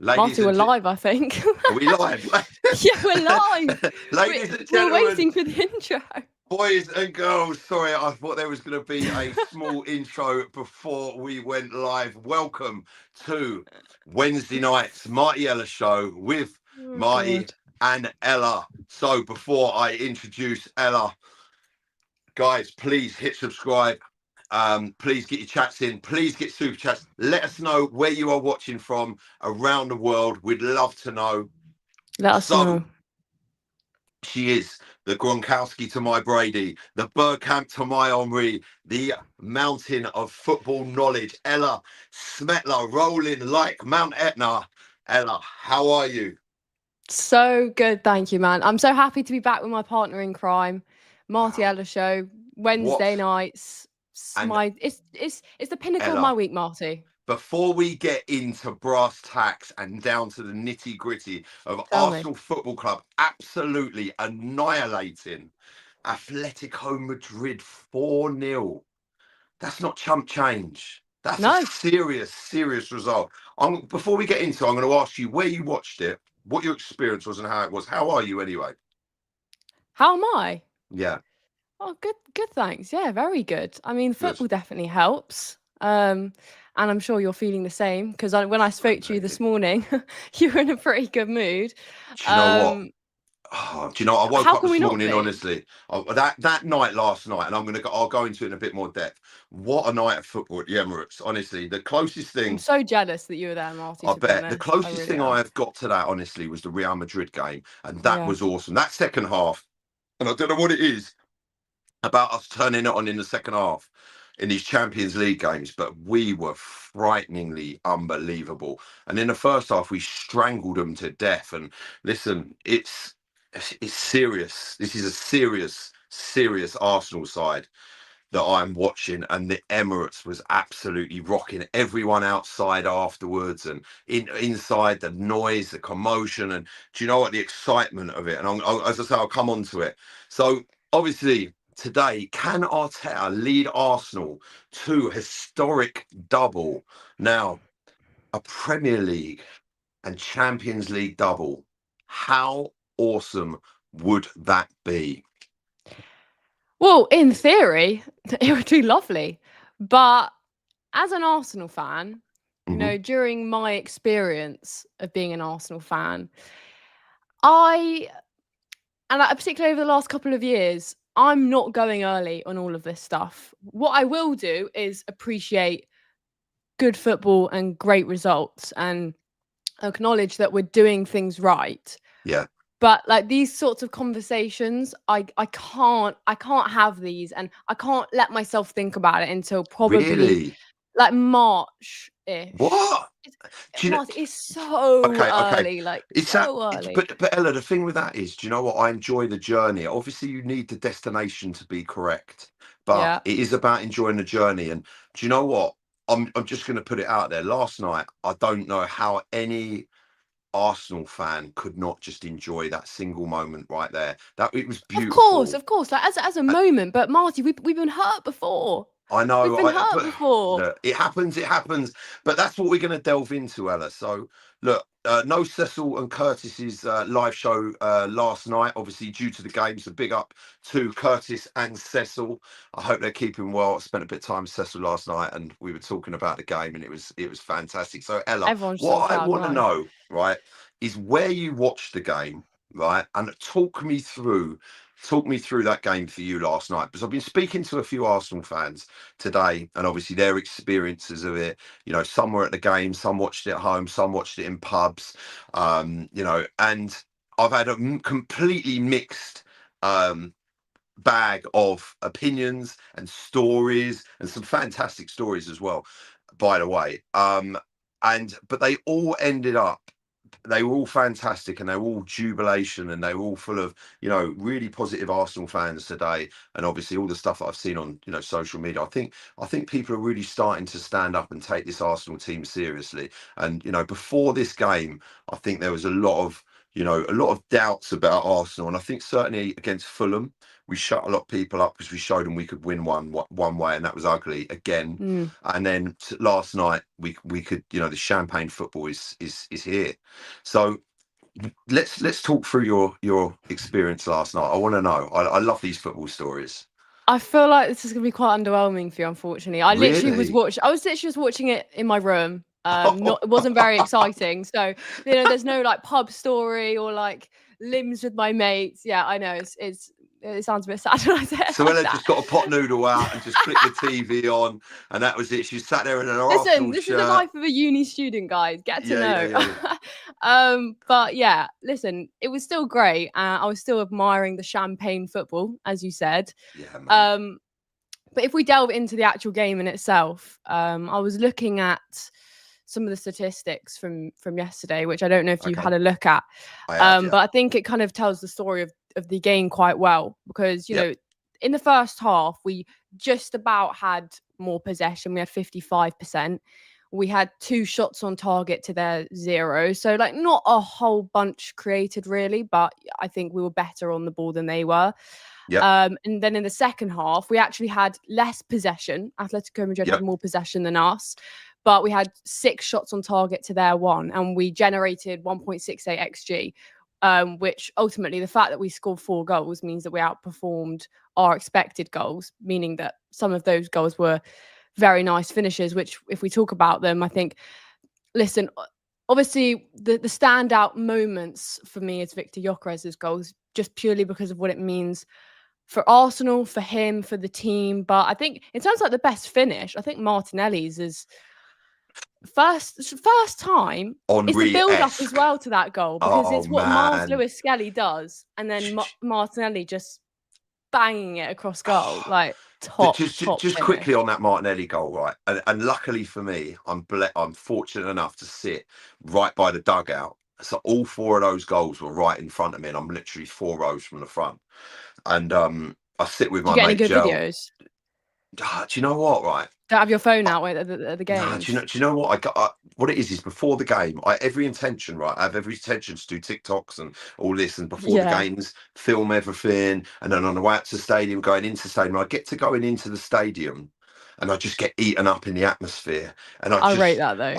Ladies Marty, we're and live, I think. are we live? Yeah, we're live. Ladies and We're gentlemen, waiting for the intro. boys and girls, sorry, I thought there was going to be a small intro before we went live. Welcome to Wednesday night's Marty Ella show with Oh, Marty God. and Ella. So before I introduce Ella, guys, please hit subscribe. Please get your chats in. Please get super chats. Let us know where you are watching from around the world. We'd love to know. Let us So know. she is the Gronkowski to my Brady, the Bergkamp to my Henry, the mountain of football knowledge. Ella Smetler rolling like Mount Etna. Ella, how are you? So good, thank you, man. I'm so happy to be back with my partner in crime, Marty Wow. Ella show, What? Wednesday nights. And It's the pinnacle of my Ella, week, Marty. before we get into brass tacks and down to the nitty gritty of Tell me. Arsenal Football Club absolutely annihilating Atletico Madrid 4-0. That's not chump change. That's a No. serious result. Before we get into it, I'm going to ask you where you watched it, what your experience was and how it was. How are you anyway? How am I? Yeah, Oh, good, thanks. Yeah, very good. I mean, good. football definitely helps. And I'm sure you're feeling the same because when I spoke to you this Amazing. morning, you were in a pretty good mood. Do you know what? Um, Oh, do you know, I woke how up can we this not morning, be? honestly, that night last night, and I'll go into it in a bit more depth. What a night of football at the Emirates. Honestly, the closest I'm thing, so jealous that you were there, Marty, I to be bet, the honest. I closest really thing I am. have got to that, honestly, was the Real Madrid game. And that Yeah. was awesome. That second half, and I don't know what it is about us turning it on in the second half in these Champions League games, but we were frighteningly unbelievable. And in the first half, we strangled them to death. And listen, it's serious. This is a serious Arsenal side that I'm watching, and the Emirates was absolutely rocking everyone outside afterwards, and inside the noise, the commotion, and do you know what, the excitement of it. And as I say, I'll come on to it. So obviously today, can Arteta lead Arsenal to historic double? Now, a Premier League and Champions League double. How awesome would that be? Well, in theory, it would be lovely. But as an Arsenal fan, Hmm. during my experience of being an Arsenal fan, I particularly over the last couple of years, I'm not going early on all of this stuff. What I will do is appreciate good football and great results and acknowledge that we're doing things right. Yeah, But like these sorts of conversations, I can't have these, and I can't let myself think about it until probably really. like March-ish. What? It's, Do you know? March is so Okay. early, like It's that. so early. But Ella, the thing with that is, do you know what? I enjoy the journey. Obviously, you need the destination to be correct, but Yeah. it is about enjoying the journey. And do you know what? I'm just going to put it out there. Last night, I don't know how any Arsenal fan could not just enjoy that single moment right there. That it was Of course, beautiful. of course. Like as a Uh, moment, but Marty, we've been hurt before. I We've know, been hurt but before. look, it happens, but that's what we're going to delve into, Ella. So, look, no Cecil and Curtis's live show last night, obviously due to the game. So, big up to Curtis and Cecil. I hope they're keeping well. I spent a bit of time with Cecil last night, and we were talking about the game, and it was fantastic. So, Ella, Everyone's just on what I cloud want to nine. know, right, is where you watched the game, right, and talk me through that game for you last night, because I've been speaking to a few Arsenal fans today, and obviously their experiences of it. Some were at the game, some watched it at home, some watched it in pubs. And I've had a completely mixed bag of opinions and stories, and some fantastic stories as well, by the way. But they were all fantastic, and they were all jubilation, and they were all full of really positive Arsenal fans today. And obviously all the stuff that I've seen on social media, I think people are really starting to stand up and take this Arsenal team seriously. And before this game, I think there was a lot of doubts about Arsenal, and I think certainly against Fulham we shut a lot of people up because we showed them we could win one way, and that was ugly again. Mm. And then last night we could, the champagne football is here. So let's talk through your experience last night. I want to know. I love these football stories. I feel like this is gonna be quite underwhelming for you, unfortunately. I Really? was literally just watching it in my room. It wasn't very exciting. So, there's no like pub story or like limbs with my mates. Yeah, I know it sounds a bit sad when I say it So like Ella that. just got a pot noodle out and just flicked the TV on, and that was it. She sat there in an Listen, Arsenal this is the shirt. life of a uni student, guys. Get to Yeah, yeah, know. yeah, But yeah, listen, it was still great. I was still admiring the champagne football, as you said. yeah, mate. Um, But if we delve into the actual game in itself, I was looking at some of the statistics from yesterday, which I don't know if you Okay, had a look at. I have, But yeah. I think it kind of tells the story of the game quite well because, Yep, in the first half, we just about had more possession. We had 55%. We had 2 shots on target to their 0. So, like, not a whole bunch created, really, but I think we were better on the ball than they were. yep, And then in the second half, we actually had less possession. Atletico Madrid had yep, more possession than us, but we had 6 shots on target to their 1, and we generated 1.68 xg. Which ultimately, the fact that we scored 4 goals means that we outperformed our expected goals, meaning that some of those goals were very nice finishes. Which, if we talk about them, I think, listen, obviously the standout moments for me is Victor Gyökeres's goals, just purely because of what it means for Arsenal, for him, for the team. But I think in terms of like the best finish, I think Martinelli's is first time. It's the build up as Henry-esque. well to that goal because Oh it's what Miles man. Lewis Skelly does, and then Martinelli just banging it across goal, like top Just quickly finish. on that Martinelli goal, right? And luckily for me, I'm fortunate enough to sit right by the dugout. So all 4 of those goals were right in front of me, and I'm literally 4 rows from the front. And I sit with Do you my get any mate good Gel. videos? Do you know what? Right. Don't have your phone I, out at the Nah, games. do you know what I got? What it is before the game, I every intention, right? I have every intention to do TikToks and all this, and before the Yeah, games, film everything, and then on the way out to the stadium, going into the stadium, I get to going into the stadium, and I just get eaten up in the atmosphere, and I rate that though.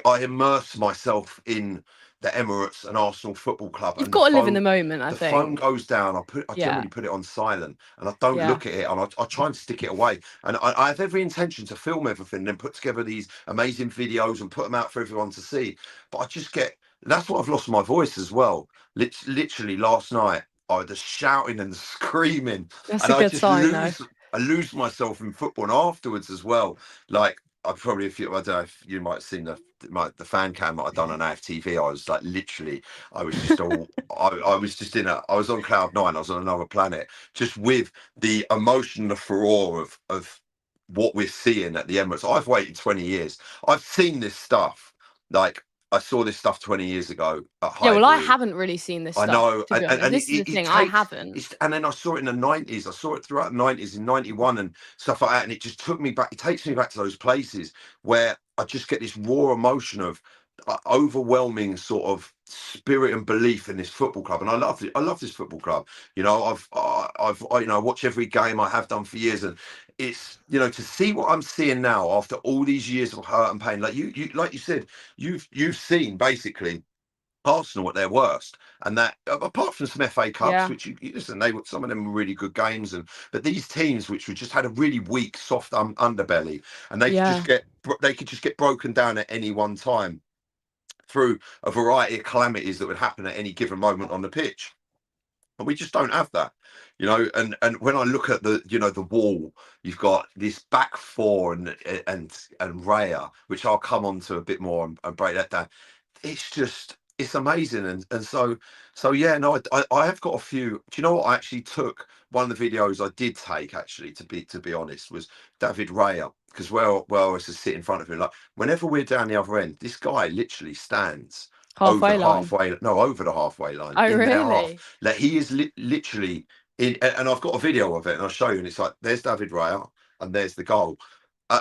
I immerse myself in the Emirates and Arsenal Football Club, You've and got to live in the moment, I the phone think. goes down. I Yeah, generally put it on silent, and I don't yeah. look at it, and I try and stick it away. And I have every intention to film everything and then put together these amazing videos and put them out for everyone to see. But I just get that's what I've lost my voice as well. Literally last night, I was just shouting and screaming, That's and a good sign though. I lose myself in football and afterwards as well. Like I probably, if you, I don't know if you might have seen the fan cam that I'd done on AFTV. I was like literally, I was just all, I was just I was on cloud 9. I was on another planet, just with the emotion, the furore of what we're seeing at the Emirates. I've waited 20 years. I've seen this stuff. Like I saw this stuff 20 years ago at Yeah, well, I Highbury. haven't really seen this I stuff, know, to be honest. and This is the it thing, I takes haven't. and then I saw it in the 90s. I saw it throughout the 90s in 91 and stuff like that. And it just took me back. It takes me back to those places where I just get this raw emotion of overwhelming sort of spirit and belief in this football club. And I love it. I love this football club. I watch every game. I have done for years, and it's to see what I'm seeing now after all these years of hurt and pain. Like like you said, you've seen basically Arsenal at their worst, and that apart from some FA Cups, Yeah, which you listen, some of them were really good games, but these teams which were just had a really weak, soft underbelly, and yeah, they could just get broken down at any one time through a variety of calamities that would happen at any given moment on the pitch. And we just don't have that, and when I look at the wall, you've got this back four and Raya, which I'll come on to a bit more and break that down. It's amazing, and so yeah, no, I have got a few. Do you know what? I actually took one of the videos I did take, actually, to be honest, was David Raya, because where I was to sit in front of him, like whenever we're down the other end, this guy literally stands halfway line. over the halfway line Oh, in their half. really? Like he is literally in, and I've got a video of it, and I'll show you. And it's like there's David Raya, and there's the goal.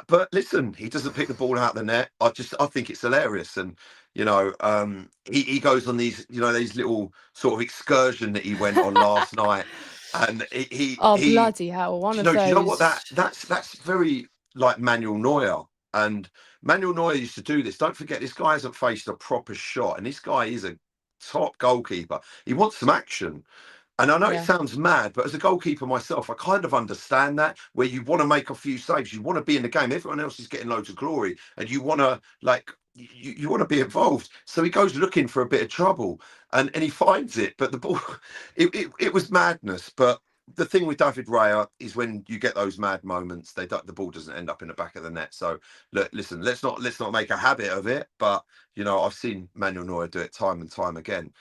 But listen, he doesn't pick the ball out of the net. I think it's hilarious, and he goes on these little sort of excursion that he went on last night. And Oh, he bloody hell. One do of you know what those. that's very like Manuel Neuer. And Manuel Neuer used to do this. Don't forget, this guy hasn't faced a proper shot, and this guy is a top goalkeeper. He wants some action. And I know it Yeah. sounds mad, but as a goalkeeper myself, I kind of understand that, where you want to make a few saves, you want to be in the game. Everyone else is getting loads of glory, and you want to you want to be involved. So he goes looking for a bit of trouble, and he finds it. But the ball, it was madness. But the thing with David Raya is when you get those mad moments, the ball doesn't end up in the back of the net. So look, listen, let's not make a habit of it. But I've seen Manuel Neuer do it time and time again.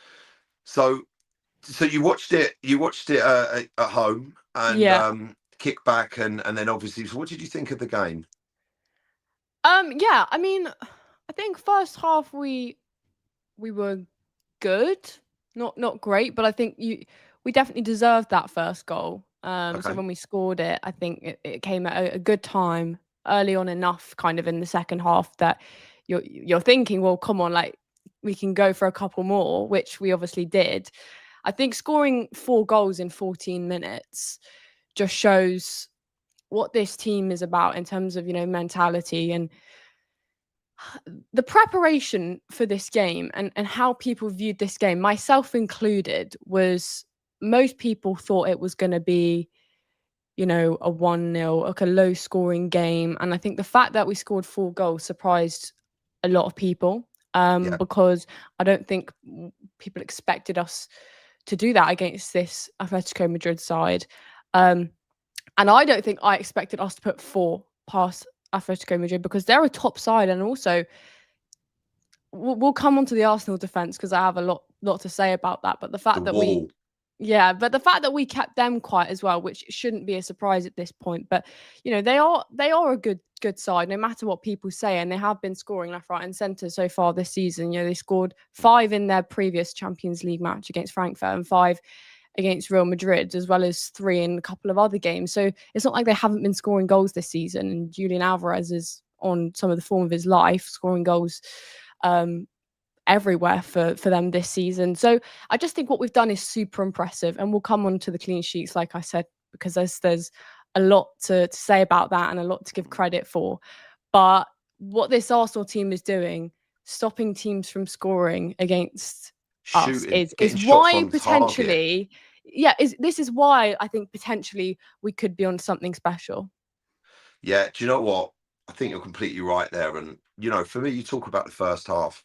So you watched it at home and Yeah. kick back and then obviously. So what did you think of the game? Yeah, I mean, I think first half we were good, not great, but I think you we definitely deserved that first goal. So Okay, when we scored it, I think it came at a good time early on enough, kind of in the second half that you're thinking, well, come on, like we can go for a couple more, which we obviously did. I think scoring 4 goals in 14 minutes just shows what this team is about in terms of mentality and the preparation for this game and how people viewed this game, myself included, was most people thought it was going to be, a 1-0, like a low scoring game. And I think the fact that we scored 4 goals surprised a lot of people yeah, because I don't think people expected us to do that against this Atletico Madrid side. Um, and I don't think I expected us to put 4 past Atletico Madrid because they're a top side, and also we'll come on to the Arsenal defense because I have a lot to say about that. But the the fact that we, wall. yeah, but the fact that we kept them quiet as well, which shouldn't be a surprise at this point. But they are a good side, no matter what people say, and they have been scoring left, right, and centre so far this season. They scored 5 in their previous Champions League match against Frankfurt and 5 against Real Madrid, as well as 3 in a couple of other games. So it's not like they haven't been scoring goals this season. And Julian Alvarez is on some of the form of his life, scoring goals um, everywhere for them this season. So I just think what we've done is super impressive, and we'll come on to the clean sheets, like I said, because there's a lot to say about that and a lot to give credit for. But what this Arsenal team is doing, stopping teams from scoring against us, Shooting, is getting shots why on target. potentially, yeah, this is why I think potentially we could be on something special. Yeah, do you know what? I think you're completely right there. And for me, you talk about the first half,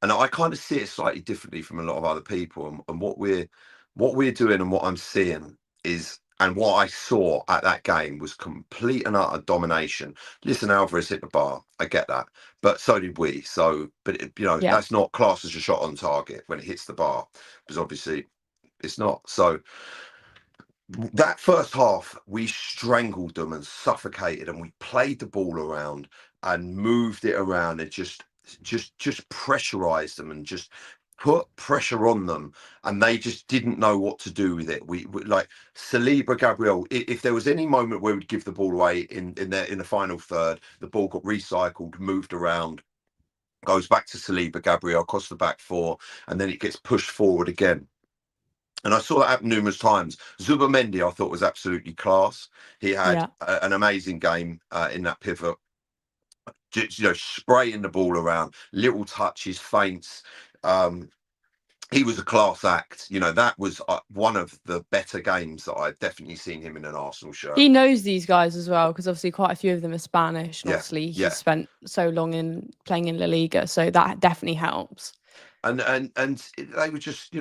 and I kind of see it slightly differently from a lot of other people. And what we're doing and what I'm seeing is, and what I saw at that game was complete and utter domination. Listen, Alvarez hit the bar, I get that, but so did we. So, but Yeah, that's not classed as a shot on target when it hits the bar, because obviously it's not. So that first half, we strangled them and suffocated, and we played the ball around and moved it around and just pressurized them and just put pressure on them, and they just didn't know what to do with it. We like Saliba, Gabriel. If there was any moment where we'd give the ball away in the final third, the ball got recycled, moved around, goes back to Saliba, Gabriel across the back four, and then it gets pushed forward again. And I saw that happen numerous times. Zubamendi, I thought, was absolutely class. He had yeah. an amazing game in that pivot, just, spraying the ball around, little touches, feints. Um, he was a class act. That was one of the better games that I've definitely seen him in an Arsenal shirt. He knows these guys as well because obviously quite a few of them are Spanish, and Yeah, obviously he yeah. spent so long in playing in La Liga, so that definitely helps. And they were just,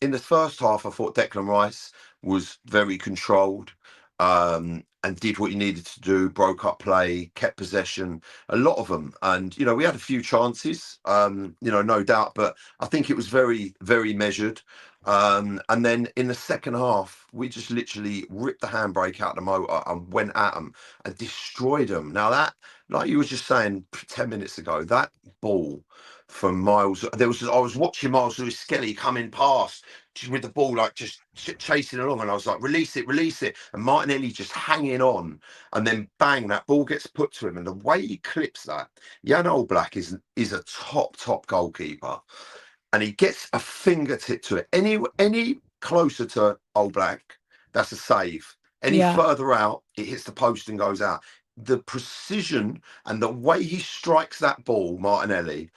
in the first half, I thought Declan Rice was very controlled, and did what he needed to do, broke up play, kept possession, a lot of them. And, we had a few chances, no doubt, but I think it was very, very measured. And then in the second half, we just literally ripped the handbrake out of the motor and went at them and destroyed them. Now that, like you were just saying 10 minutes ago, that ball from Miles. I was watching Miles Lewis Skelly coming past with the ball, like just chasing along, and I was like, release it, release it. And Martinelli just hanging on, and then bang, that ball gets put to him. And the way he clips that, Jan Oblak is a top goalkeeper, and he gets a fingertip to it. Any closer to Old Black, that's a save. Any Yeah. further out, it hits the post and goes out. The precision and the way he strikes that ball, Martinelli,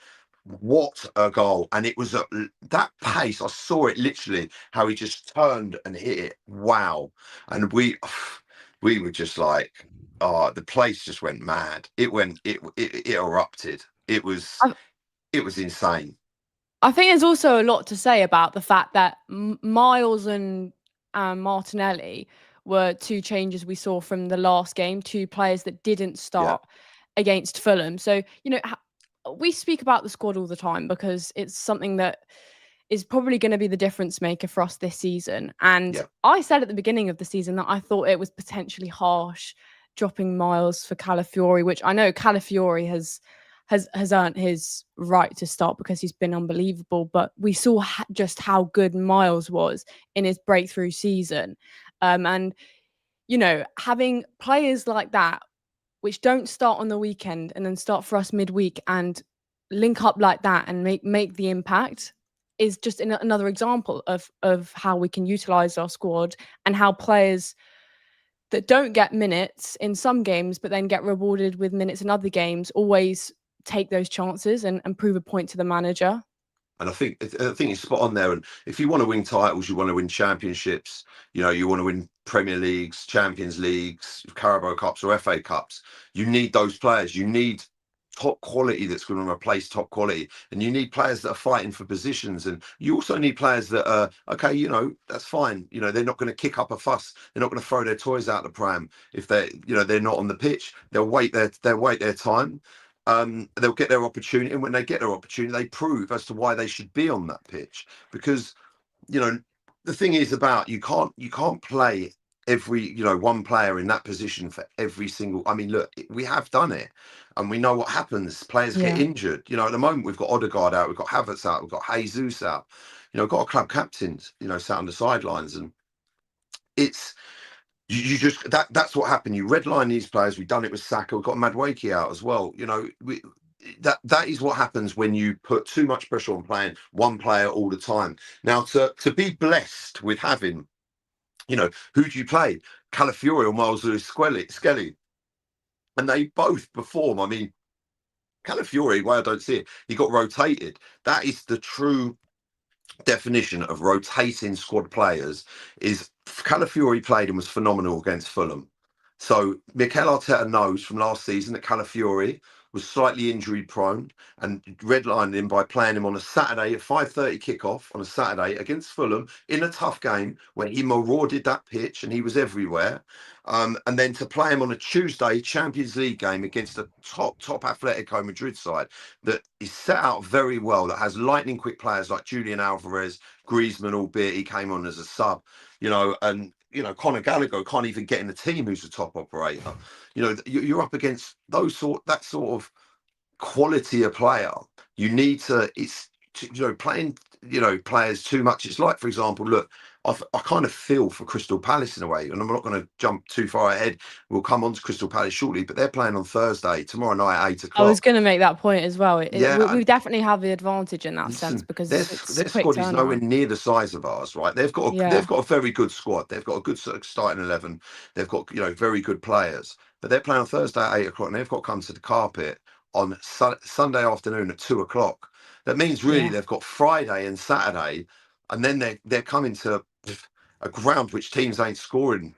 what a goal. And it was at that pace. I saw it literally, how he just turned and hit it. Wow. And we were just like, oh, the place just went mad. It erupted. It was insane. I think there's also a lot to say about the fact that Miles and Martinelli were two changes we saw from the last game, two players that didn't Yeah. start against Fulham. So, we speak about the squad all the time because it's something that is probably going to be the difference maker for us this season. And Yeah. I said at the beginning of the season that I thought it was potentially harsh dropping Miles for Calafiori, which I know Calafiori has earned his right to start because he's been unbelievable. But we saw just how good Miles was in his breakthrough season. And, having players like that, which don't start on the weekend and then start for us midweek and link up like that and make the impact is just another example of how we can utilize our squad and how players that don't get minutes in some games but then get rewarded with minutes in other games always take those chances and prove a point to the manager. And I think it's spot on there. And if you want to win titles, you want to win championships, you want to win Premier Leagues, Champions Leagues, Carabao Cups or FA Cups. You need those players. You need top quality that's going to replace top quality. And you need players that are fighting for positions. And you also need players that are, okay, that's fine. They're not going to kick up a fuss. They're not going to throw their toys out the pram if they're not on the pitch. They'll wait their time. They'll get their opportunity, and when they get their opportunity, they prove as to why they should be on that pitch. Because the thing is about you can't play every one player in that position for every single. I mean, look, we have done it, and we know what happens. Players get injured. At the moment we've got Odegaard out, we've got Havertz out, we've got Jesus out. We've got our club captains, sat on the sidelines, and it's. You just that's what happened. You redline these players. We've done it with Saka. We've got Madueke out as well. That is what happens when you put too much pressure on playing one player all the time. Now to be blessed with having, who do you play? Calafiori or Miles Skelly, and they both perform. I mean, Calafiori, why I don't see it, he got rotated. That is the true definition of rotating squad players. Is Calafiori played and was phenomenal against Fulham. So Mikel Arteta knows from last season that Calafiori was slightly injury prone and redlined him by playing him on a Saturday at 5:30 kickoff on a Saturday against Fulham in a tough game where he marauded that pitch and he was everywhere. And then to play him on a Tuesday Champions League game against a top Atletico Madrid side that is set out very well, that has lightning quick players like Julian Alvarez, Griezmann, albeit he came on as a sub, and Conor Gallagher can't even get in the team, who's the top operator. You're up against that sort of quality of player. You need to. Playing players too much. It's like, for example, look, I kind of feel for Crystal Palace in a way, and I'm not going to jump too far ahead. We'll come on to Crystal Palace shortly, but they're playing on Thursday, tomorrow night at 8 I was o'clock. going to make that point as well. Yeah, We definitely have the advantage in that sense listen, because it's their quick squad is nowhere turnaround. near the size of ours, right? They've got a very good squad. They've got a good starting 11. They've got very good players, but they're playing on Thursday at 8 o'clock, and they've got to come to the carpet on Sunday afternoon at 2 o'clock. That means really they've got Friday and Saturday, and then they're coming to a ground which teams ain't scoring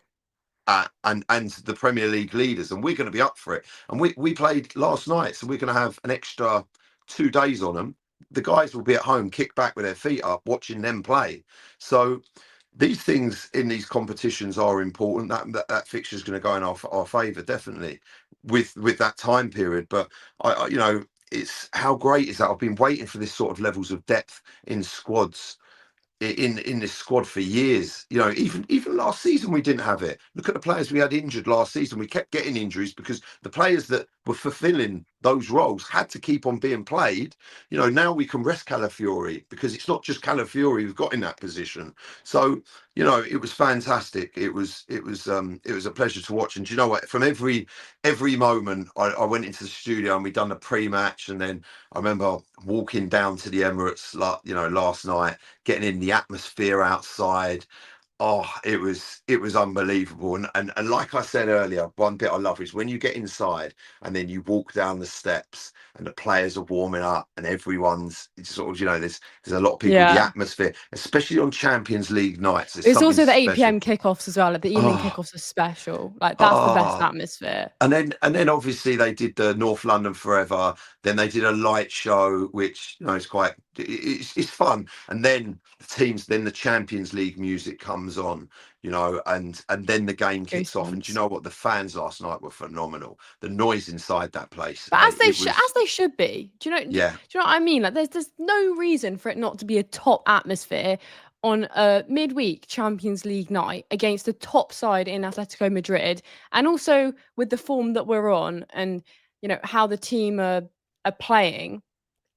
at, and the Premier League leaders, and we're going to be up for it. And we played last night, so we're going to have an extra 2 days on them. The guys will be at home, kicked back with their feet up, watching them play. So these things in these competitions are important. That fixture is going to go in our favour, definitely, with that time period. But I it's how great is that? I've been waiting for this sort of levels of depth in squads. In this squad for years, even last season we didn't have it. Look at the players we had injured last season. We kept getting injuries because the players that were fulfilling those roles had to keep on being played. Now we can rest Calafiori because it's not just Calafiori we've got in that position. So it was fantastic. It was a pleasure to watch. And do you know what? From every moment, I went into the studio and we done the pre-match, and then I remember walking down to the Emirates, last night, getting in the atmosphere outside. Oh, it was unbelievable. And like I said earlier, one bit I love is when you get inside and then you walk down the steps and the players are warming up and everyone's sort of, there's a lot of people, the Yeah. atmosphere, especially on Champions League nights, there's It's something also the 8 special. p.m. kickoffs as well. Like the evening Oh, kickoffs are special. Like that's the best oh. atmosphere. And then obviously they did the North London Forever. Then they did a light show, which is quite it's fun. And then the Champions League music comes on, and then the game kicks off. And do you Goosebumps. know what? The fans last night were phenomenal. The noise inside that place, But it was, as they should be. Do yeah. you know what I mean? Like there's no reason for it not to be a top atmosphere on a midweek Champions League night against the top side in Atletico Madrid, and also with the form that we're on, and how the team are playing,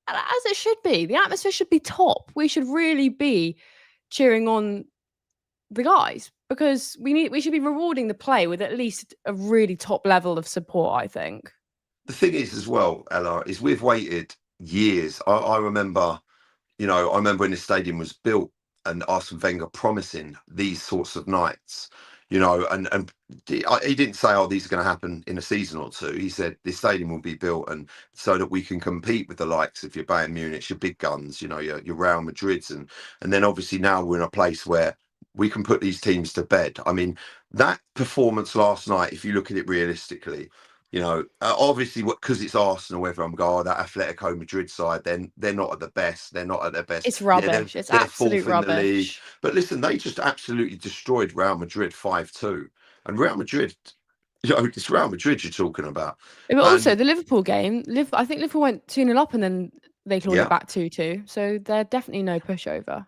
as it should be. The atmosphere should be top. We should really be cheering on the guys because we should be rewarding the play with at least a really top level of support, I think. The thing is, as well, Ella, is we've waited years. I remember. I remember when the stadium was built and Arsene Wenger promising these sorts of nights, and he didn't say, "Oh, these are going to happen in a season or two." He said this stadium will be built and so that we can compete with the likes of your Bayern Munich, your big guns, your Real Madrids, and then obviously now we're in a place where we can put these teams to bed. I mean, that performance last night, if you look at it realistically, obviously, because it's Arsenal, everyone go, oh, that Atletico Madrid side, then they're not at the best. They're not at their best. It's Yeah, they're rubbish. It's they're absolute fourth in the league. rubbish. But listen, they just absolutely destroyed Real Madrid 5-2. And Real Madrid, it's Real Madrid you're talking about. But also And the Liverpool game, I think Liverpool went 2-0 up and then they clawed it yeah, back 2-2. So they're definitely no pushover.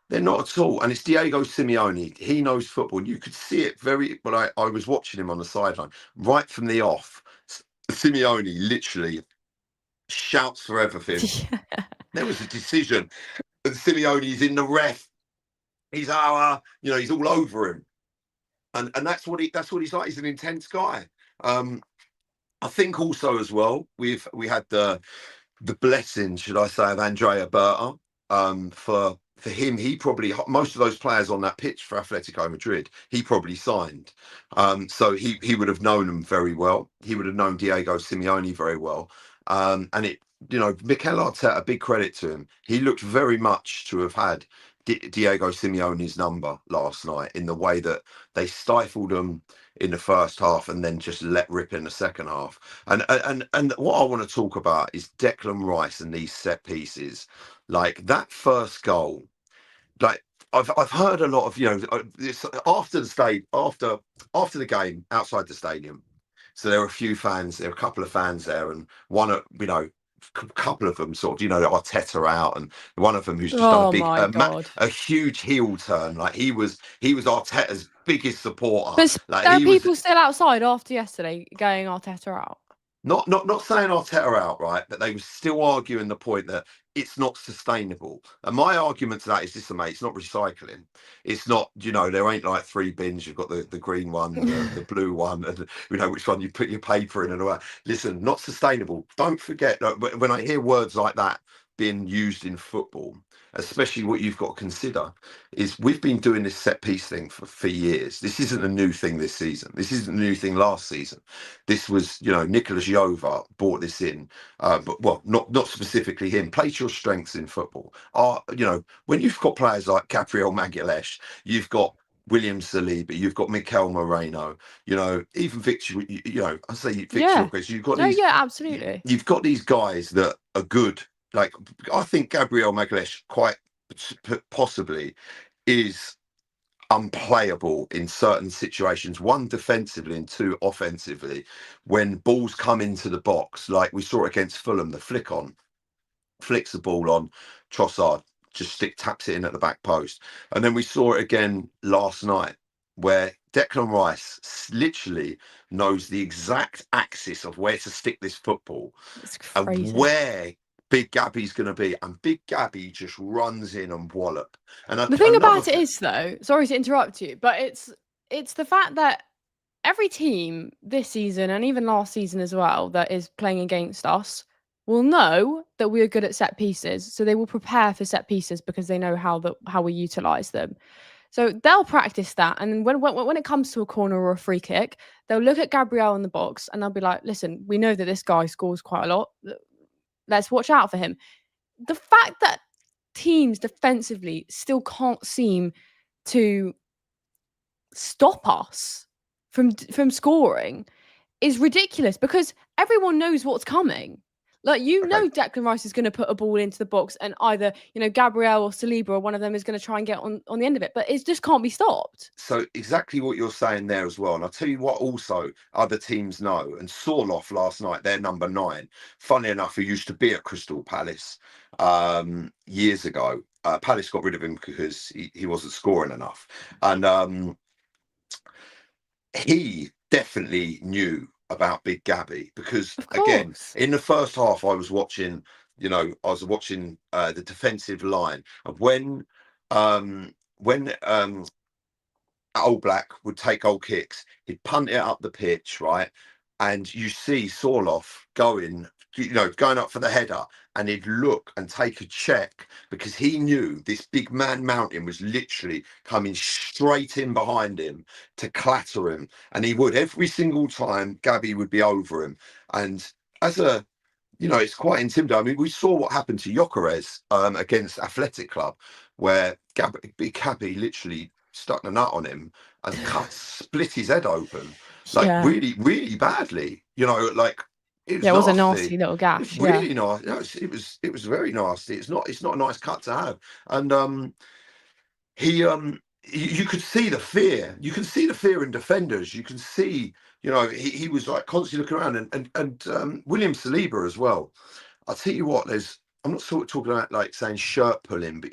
they're not at all. And it's Diego Simeone. He knows football. And you could see it when I was watching him on the sideline, right from the off. Simeone literally shouts for everything. There was a decision, and Simeone's in the ref. He's he's all over him, and that's what he's like. He's an intense guy. I think also as well we had the blessing, should I say, of Andrea Berta. For him, he probably most of those players on that pitch for Atletico Madrid, he probably signed. So he would have known them very well. He would have known Diego Simeone very well. And Mikel Arteta, big credit to him. He looked very much to have had Diego Simeone's number last night in the way that they stifled him in the first half and then just let rip in the second half. And what I want to talk about is Declan Rice and these set pieces. Like that first goal, like I've heard a lot of this after the game outside the stadium. So there were a couple of fans there, and couple of them sort of Arteta out, and one of them who's just done Oh my God. a huge heel turn. Like he was Arteta's biggest supporter. But Like there are he was. people still outside after yesterday going Arteta out. Not saying Arteta outright, but they were still arguing the point that it's not sustainable. And my argument to that is this, mate, it's not recycling. It's not, there ain't like three bins. You've got the green one, the blue one, and which one you put your paper in and all that. Listen, not sustainable. Don't forget, when I hear words like that being used in football, especially what you've got to consider is we've been doing this set piece thing for years. This isn't a new thing this season. This isn't a new thing last season. This was, Nicolas Jova brought this in, but well, not specifically him. Play to your strengths in football. When you've got players like Gabriel Magalhaes, you've got William Saliba, you've got Mikel Moreno, even Victor, I say Victor Yeah. Gyokeres, you've got No, these, yeah, absolutely. you've got these guys that are good. Like I think Gabriel Magalhaes quite possibly is unplayable in certain situations, one defensively and two offensively, when balls come into the box, like we saw against Fulham, the flicks the ball on Trossard, just taps it in at the back post. And then we saw it again last night where Declan Rice literally knows the exact axis of where to stick this football It's and crazy. where Big Gabby's going to be, and Big Gabby just runs in and wallop. And The thing another about it thing, is, though, sorry to interrupt you, but it's the fact that every team this season and even last season as well that is playing against us will know that we are good at set pieces, so they will prepare for set pieces because they know how we utilize them. So they'll practice that, and when it comes to a corner or a free kick, they'll look at Gabriel in the box and they'll be like, "Listen, we know that this guy scores quite a lot. Let's watch out for him." The fact that teams defensively still can't seem to stop us from scoring is ridiculous because everyone knows what's coming. Like, you okay, know, Declan Rice is going to put a ball into the box, and either, Gabriel or Saliba or one of them is going to try and get on the end of it, but it just can't be stopped. so exactly what you're saying there as well. And I'll tell you what, also other teams know. And Sorloth last night, they're number 9. Funny enough, who used to be at Crystal Palace years ago. Palace got rid of him because he wasn't scoring enough, and he definitely knew about Big Gabby because, Of again, course. in the first half, I was watching. The defensive line, and when Old Black would take goal kicks, he'd punt it up the pitch, right? And you see Sorloth going up for the header, and he'd look and take a check because he knew this big man mountain was literally coming straight in behind him to clatter him. And he would every single time Gabby would be over him. And as a it's quite intimidating. I mean, we saw what happened to Gyökeres against Athletic Club, where Big Gabby literally stuck the nut on him and split his head open, like Yeah. really, really badly. Like it was Yeah, it was a nasty. nasty little It's gash. Yeah. really nasty. No, it was very nasty. It's not a nice cut to have. And he you could see the fear. You can see the fear in defenders. You can see, he was like constantly looking around, and William Saliba as well. I'll tell you what, I'm not sort of talking about like saying shirt pulling, but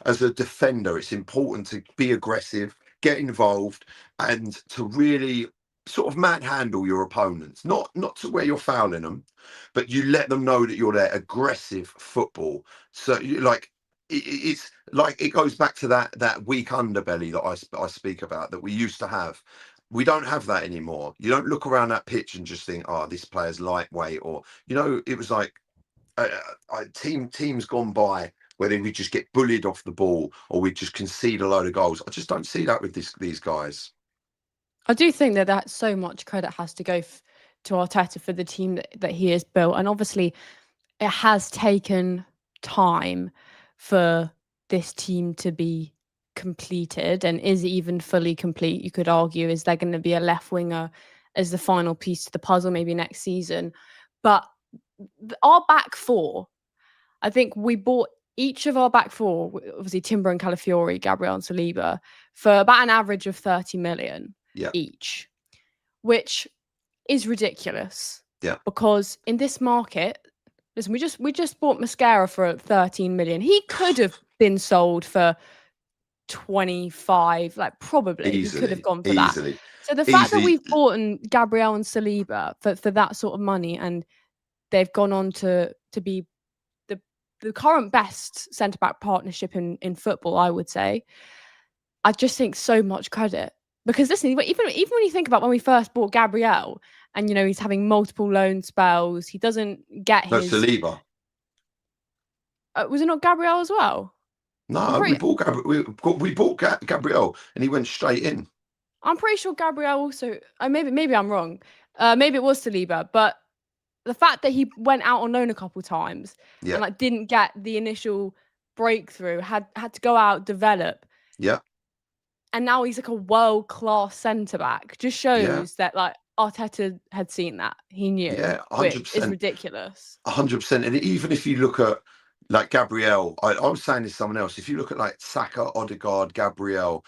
as a defender, it's important to be aggressive, get involved, and to really sort of manhandle your opponents. Not to where you're fouling them, but you let them know that you're there. Aggressive football. So it's like it goes back to that weak underbelly that I speak about that we used to have. We don't have that anymore. You don't look around that pitch and just think, "Oh, this player's lightweight," or it was like teams gone by where we just get bullied off the ball or we just concede a load of goals. I just don't see that with these guys. I do think that so much credit has to go to Arteta for the team that he has built, and obviously it has taken time for this team to be completed, and is it even fully complete? You could argue, is there going to be a left winger as the final piece to the puzzle maybe next season? But our back four, I think we bought each of our back four, obviously Timber and Calafiori, Gabriel and Saliba, for about an average of 30 million Yeah, each, which is ridiculous. yeah, Because in this market, listen, we just bought Mascara for 13 million. He could have been sold for 25, like probably he could have easily, gone for that. easily, So the fact that easily. we've bought Gabriel and Saliba for that sort of money, and they've gone on to be the current best centre back partnership in football, I would say. I just think so much credit because listen, even when you think about when we first bought Gabriel, and he's having multiple loan spells, he doesn't get No, his. Saliba. Was it not Gabriel as well? I'm No, we pretty. bought Gabriel, and he went straight in. I'm pretty sure Gabriel also. Maybe I'm wrong. Maybe it was Saliba, but the fact that he went out on loan a couple times and Yeah, like didn't get the initial breakthrough, had to go out, develop, yeah, and now he's like a world class centre back. Just yeah, shows that like Arteta had seen that, he knew, yeah, which is 100%. ridiculous. 100%. And even if you look at like Gabriel, I was saying this to someone else. If you look at like Saka, Odegaard, Gabriel,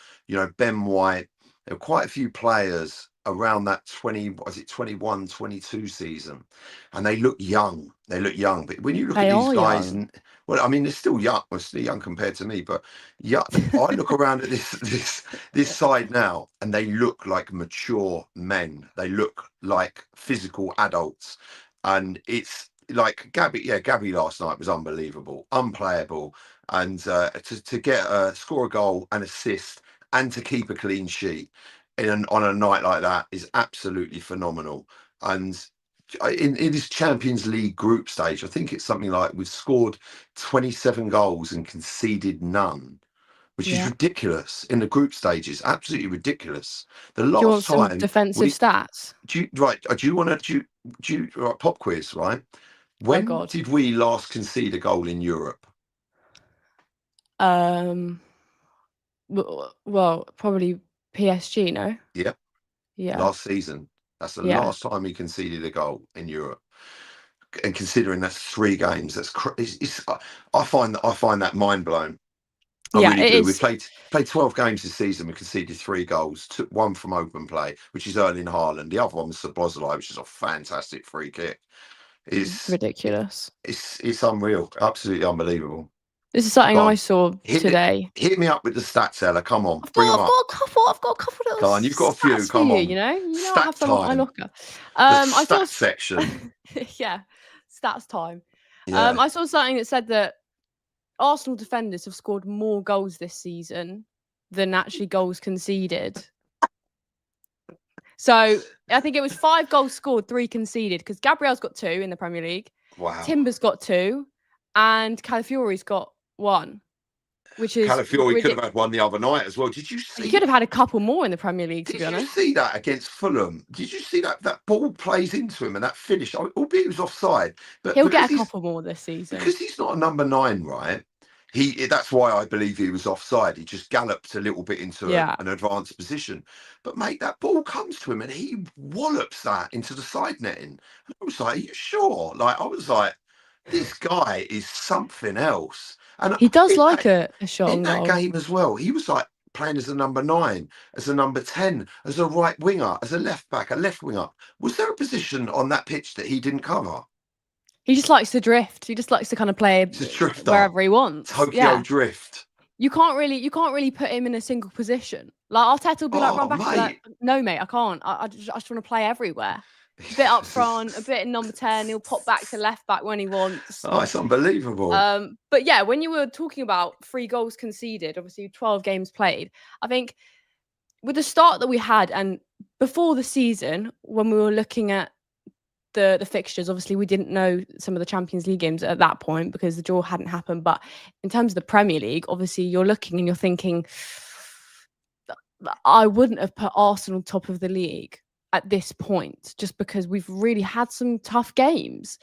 Ben White, there are quite a few players around that 20, was it 21, 22 season, and they look young. They look young, but when you look at They these are guys, young. and well, I mean, they're still young. Well, still young compared to me, but yeah, I look around at this side now, and they look like mature men. They look like physical adults, and it's like Gabby. Yeah, Gabby last night was unbelievable, unplayable, and to get score a goal and assist and to keep a clean sheet on a night like that is absolutely phenomenal. And in this Champions League group stage, I think it's something like we've scored 27 goals and conceded none, which is Yeah. ridiculous in the group stages. Absolutely ridiculous. The Do you want last some time defensive we stats? do you want to right, pop quiz, right? Oh When God. did we last concede a goal in Europe? Um. Well, probably PSG. No. Yep, Yeah. last season. That's the Yeah. last time we conceded a goal in Europe. And considering that's 3 games, I find that mind blowing. I Yeah. really It do. We is. played 12 games this season. We conceded 3 goals, took one from open play, which is Erling Haaland. The other one was Szoboszlai, which is a fantastic free kick. It's Ridiculous. it's unreal, absolutely unbelievable. This is something Go I on, saw today. hit me up with the stats, Ella. Come on, I've bring got, them I've got up. a couple. I've got a couple little Go on, you've got a few. stats for Come you. on, You know, I stat have some at my time. locker. The I saw, stat section. yeah, stats time. Yeah. I saw something that said that Arsenal defenders have scored more goals this season than actually goals conceded. So I think it was 5 goals scored, 3 conceded because Gabriel's got 2 in the Premier League, Wow. Timber's got 2, and Calafiori's got 1. Which is Calafiori could have had one the other night as well. Did you He see? could have had a couple more in the Premier League, to be Did you honest. see that against Fulham? Did you see that ball plays into him and that finish? Albeit it was offside, but He'll get a couple more this season. because he's not a number 9, right? That's why I believe he was offside. He just galloped a little bit into Yeah. an advanced position. But mate, that ball comes to him and he wallops that into the side netting. And I was like, "Are you sure?" Like I was like, "This guy is something else." And He does in like that a shot in on that goal. game as well, he was like playing as a number 9, as a number 10, as a right winger, as a left back, a left winger. Was there a position on that pitch that he didn't cover? He just likes to drift. He just likes to kind of play He's a drifter, wherever he wants. Tokyo Yeah. drift. You can't really put him in a single position. Like Arteta will be like, run Oh, back. He'll be like, mate. no, mate, I can't. I just want to play everywhere. A bit up front, a bit in number 10. He'll pop back to left back when he wants. Oh, it's unbelievable. But yeah, when you were talking about 3 goals conceded, obviously 12 games played, I think with the start that we had and before the season, when we were looking at the fixtures, obviously we didn't know some of the Champions League games at that point because the draw hadn't happened. But in terms of the Premier League, obviously you're looking and you're thinking, I wouldn't have put Arsenal top of the league at this point, just because we've really had some tough games.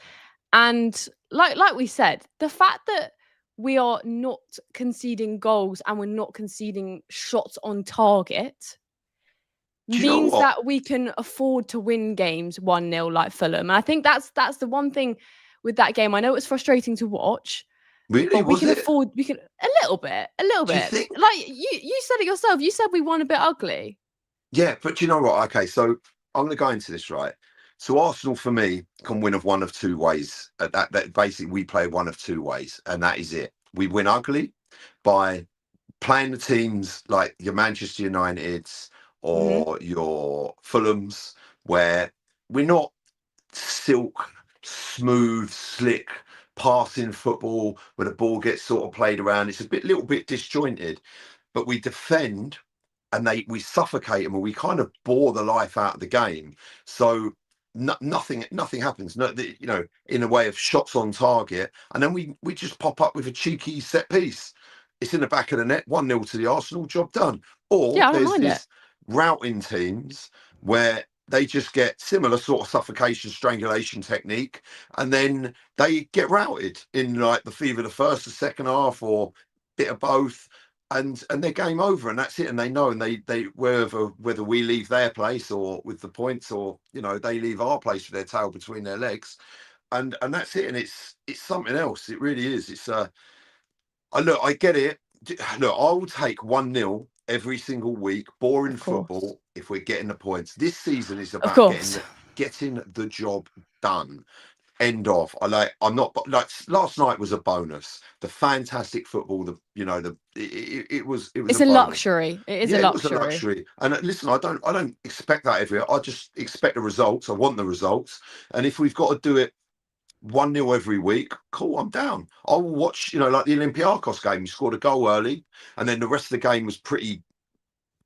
And like we said, the fact that we are not conceding goals and we're not conceding shots on target Do you know means what? that we can afford to win games 1-0 like Fulham. And I think that's the one thing with that game. I know it's frustrating to watch, Really? but we Was can it? afford a little bit. Do you think? Like you said it yourself. You said we won a bit ugly. Yeah, but do you know what? Okay, so I'm going to go into this, right? So Arsenal, for me, can win of one of 2 ways. That basically we play one of 2 ways, and that is it. We win ugly by playing the teams like your Manchester Uniteds Mm-hmm. or your Fulhams, where we're not silk, smooth, slick passing football where the ball gets sort of played around. It's little bit disjointed, but we defend and we suffocate them and we kind of bore the life out of the game. So nothing happens. No, in a way of shots on target, and then we just pop up with a cheeky set piece. It's in the back of the net, 1-0 to the Arsenal, job done. Or Yeah, I don't there's mind it. this routing teams where they just get similar sort of suffocation strangulation technique, and then they get routed in like the fever the first, the second half, or bit of both, and they're game over, and that's it. And they know, and they whether we leave their place or with the points, or they leave our place with their tail between their legs, and that's it. And it's something else. It really is. It's I get it. Look, I will take 1-0 every single week, boring Of course. football. If we're getting the points, this season is Of about course. getting the job done. End of. I'm not like last night was a bonus. The fantastic football, it was a It's a bonus. luxury. It is a Yeah, it was a luxury. luxury. And listen, I don't expect that every year. I just expect the results. I want the results. And if we've got to do it 1-0 every week, cool, I'm down. I will watch, like the Olympiacos game, you scored a goal early, and then the rest of the game was pretty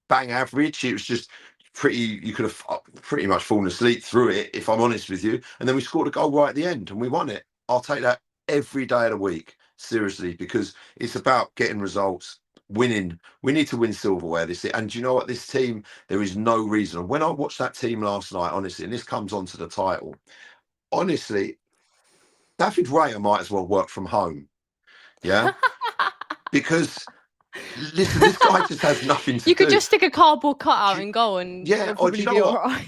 bang average. It was just pretty, you could have pretty much fallen asleep through it, if I'm honest with you. And then we scored a goal right at the end and we won it. I'll take that every day of the week, seriously, because it's about getting results, winning. We need to win silverware this year. And do you know what? This team, there is no reason. When I watched that team last night, honestly, and this comes on to the title, honestly, David Raya might as well work from home. Yeah. Because listen, this guy just has nothing to You could do. just stick a cardboard Do cutout you- and go, and yeah, it'll or do probably you know be all what? right.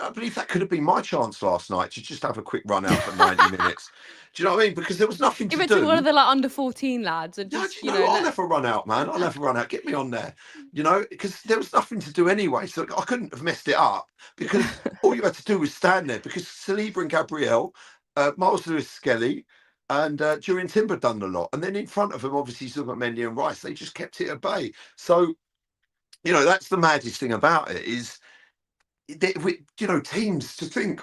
I believe that could have been my chance last night to just have a quick run out for 90 minutes. Do you know what I mean? Because there was nothing Give to it to one of do. the like under 14 lads and No, do just, you know, I'll let. have a run out, man. I'll have a run out. Get me on there, because there was nothing to do anyway. So I couldn't have messed it up because all you had to do was stand there because Saliba and Gabriel, Miles Lewis Skelly, and Julian Timber done a lot. And then in front of them, obviously, you've got Mendy and Rice. They just kept it at bay. So, that's the maddest thing about it is, teams to think,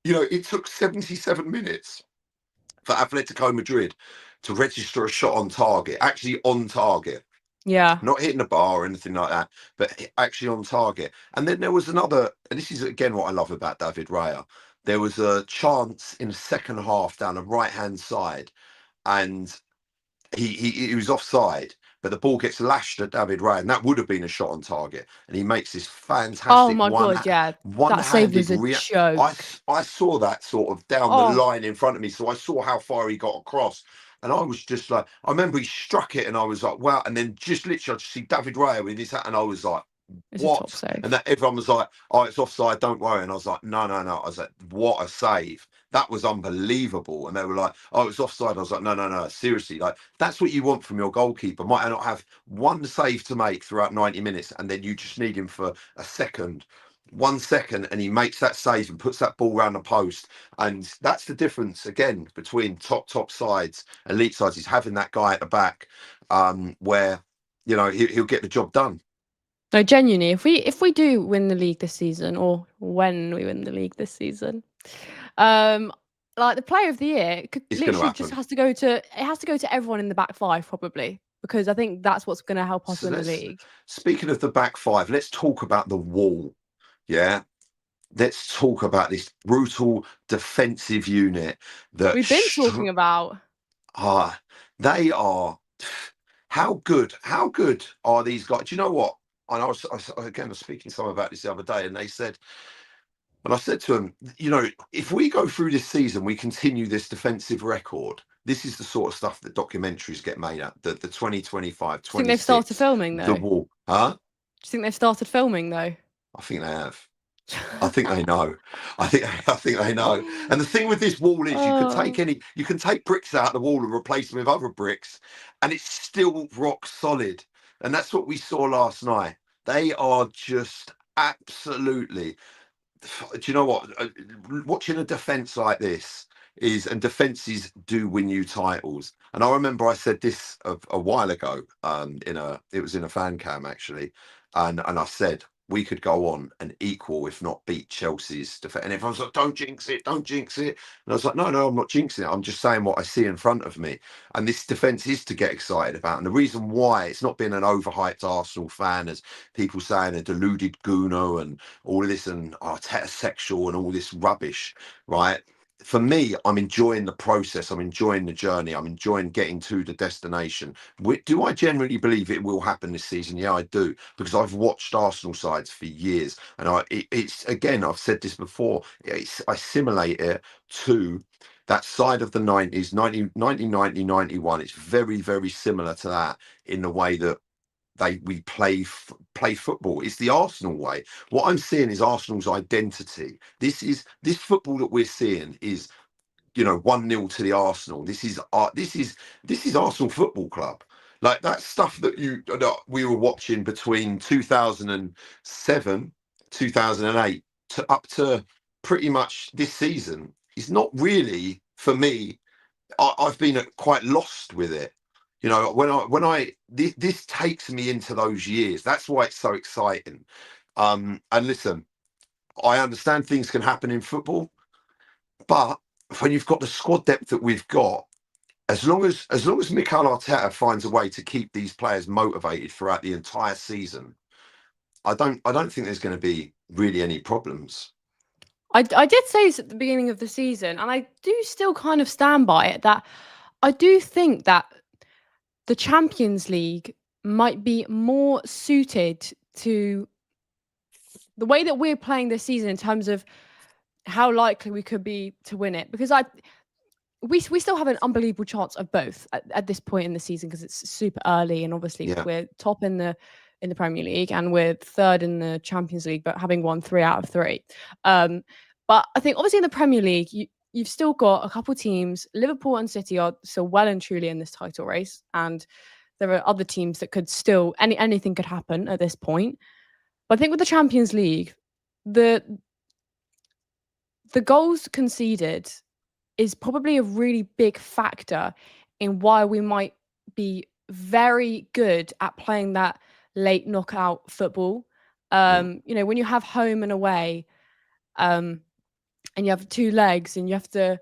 it took 77 minutes for Atletico Madrid to register a shot on target, actually on target, Yeah. not hitting the bar or anything like that, but actually on target. And then there was another, and this is again what I love about David Raya. There was a chance in the second half down the right hand side, and he was offside, but the ball gets lashed at David Raya, and that would have been a shot on target. And he makes this Oh fantastic my God, yeah. That save one-handed was a joke. I saw that sort of down the Oh, line in front of me, so I saw how far he got across. And I was just like, I remember he struck it, and I was like, wow. And then just literally, I just see David Raya with his hat, and I was like, it's a top what? And save. that everyone was like, oh, it's offside, don't worry. And I was like, no, no, no. I was like, what a save. That was unbelievable. And they were like, oh, it's offside. I was like, no, no, no, seriously. Like, that's what you want from your goalkeeper. Might not have one save to make throughout 90 minutes, and then you just need him for a second. 1 second, and he makes that save and puts that ball around the post. And that's the difference again between top sides, elite sides, is having that guy at the back, where he'll get the job done. No, genuinely, if we do win the league this season, or when we win the league this season, um, like the player of the year could It's going to literally just happen. has to go to everyone in the back five probably, because I think that's what's going to help us So win the let's, league. speaking of the back five, let's talk about the wall. Yeah. Let's talk about this brutal defensive unit that We've been talking about. are, they are, how good are these guys? Do you know what? And I was speaking to someone about this the other day, and they said, and I said to them, if we go through this season, we continue this defensive record. This is the sort of stuff that documentaries get made at, the 2025, Do you think they've started 26, filming the though? Do wall. Huh? you think they've started filming though? I think they have. I think they know. I think they know. And the thing with this wall is Oh, you can take bricks out of the wall and replace them with other bricks, and it's still rock solid. And that's what we saw last night. They are just absolutely, do you know what? Watching a defense like this and defenses do win you titles. And I remember I said this a while ago, it was in a fan cam actually, and I said we could go on and equal, if not beat Chelsea's defense. And everyone's like, don't jinx it, don't jinx it. And I was like, no, no, I'm not jinxing it. I'm just saying what I see in front of me. And this defense is to get excited about. And the reason why it's not been an overhyped Arsenal fan, as people saying a deluded Guno and all of this, and Arteta sexual and all this rubbish, right? For me, I'm enjoying the process. I'm enjoying the journey. I'm enjoying getting to the destination. Do I generally believe it will happen this season? Yeah, I do, because I've watched Arsenal sides for years, and it's again, I've said this before. I simulate it to that side of the 90s, 1990, 91. It's very, very similar to that in the way that we play football. It's the Arsenal way. What I'm seeing is Arsenal's identity. This football that we're seeing is 1-0 to the Arsenal. This is Arsenal Football Club. Like that stuff that we were watching between 2007, 2008 to up to pretty much this season is not really for me. I've been quite lost with it. You know, this takes me into those years. That's why it's so exciting. And listen, I understand things can happen in football, but when you've got the squad depth that we've got, as long as Mikel Arteta finds a way to keep these players motivated throughout the entire season, I don't think there's going to be really any problems. I did say this at the beginning of the season, and I do still kind of stand by it, that I do think that the Champions League might be more suited to the way that we're playing this season in terms of how likely we could be to win it. Because we still have an unbelievable chance of both at this point in the season, because it's super early, and obviously Yeah, we're top in the Premier League and we're third in the Champions League, but having won 3 out of 3. But I think obviously in the Premier League, you've still got a couple teams. Liverpool and City are still well and truly in this title race, and there are other teams that could still anything could happen at this point. But I think with the Champions League, the goals conceded is probably a really big factor in why we might be very good at playing that late knockout football. yeah, When you have home and away, and you have 2 legs, and you have to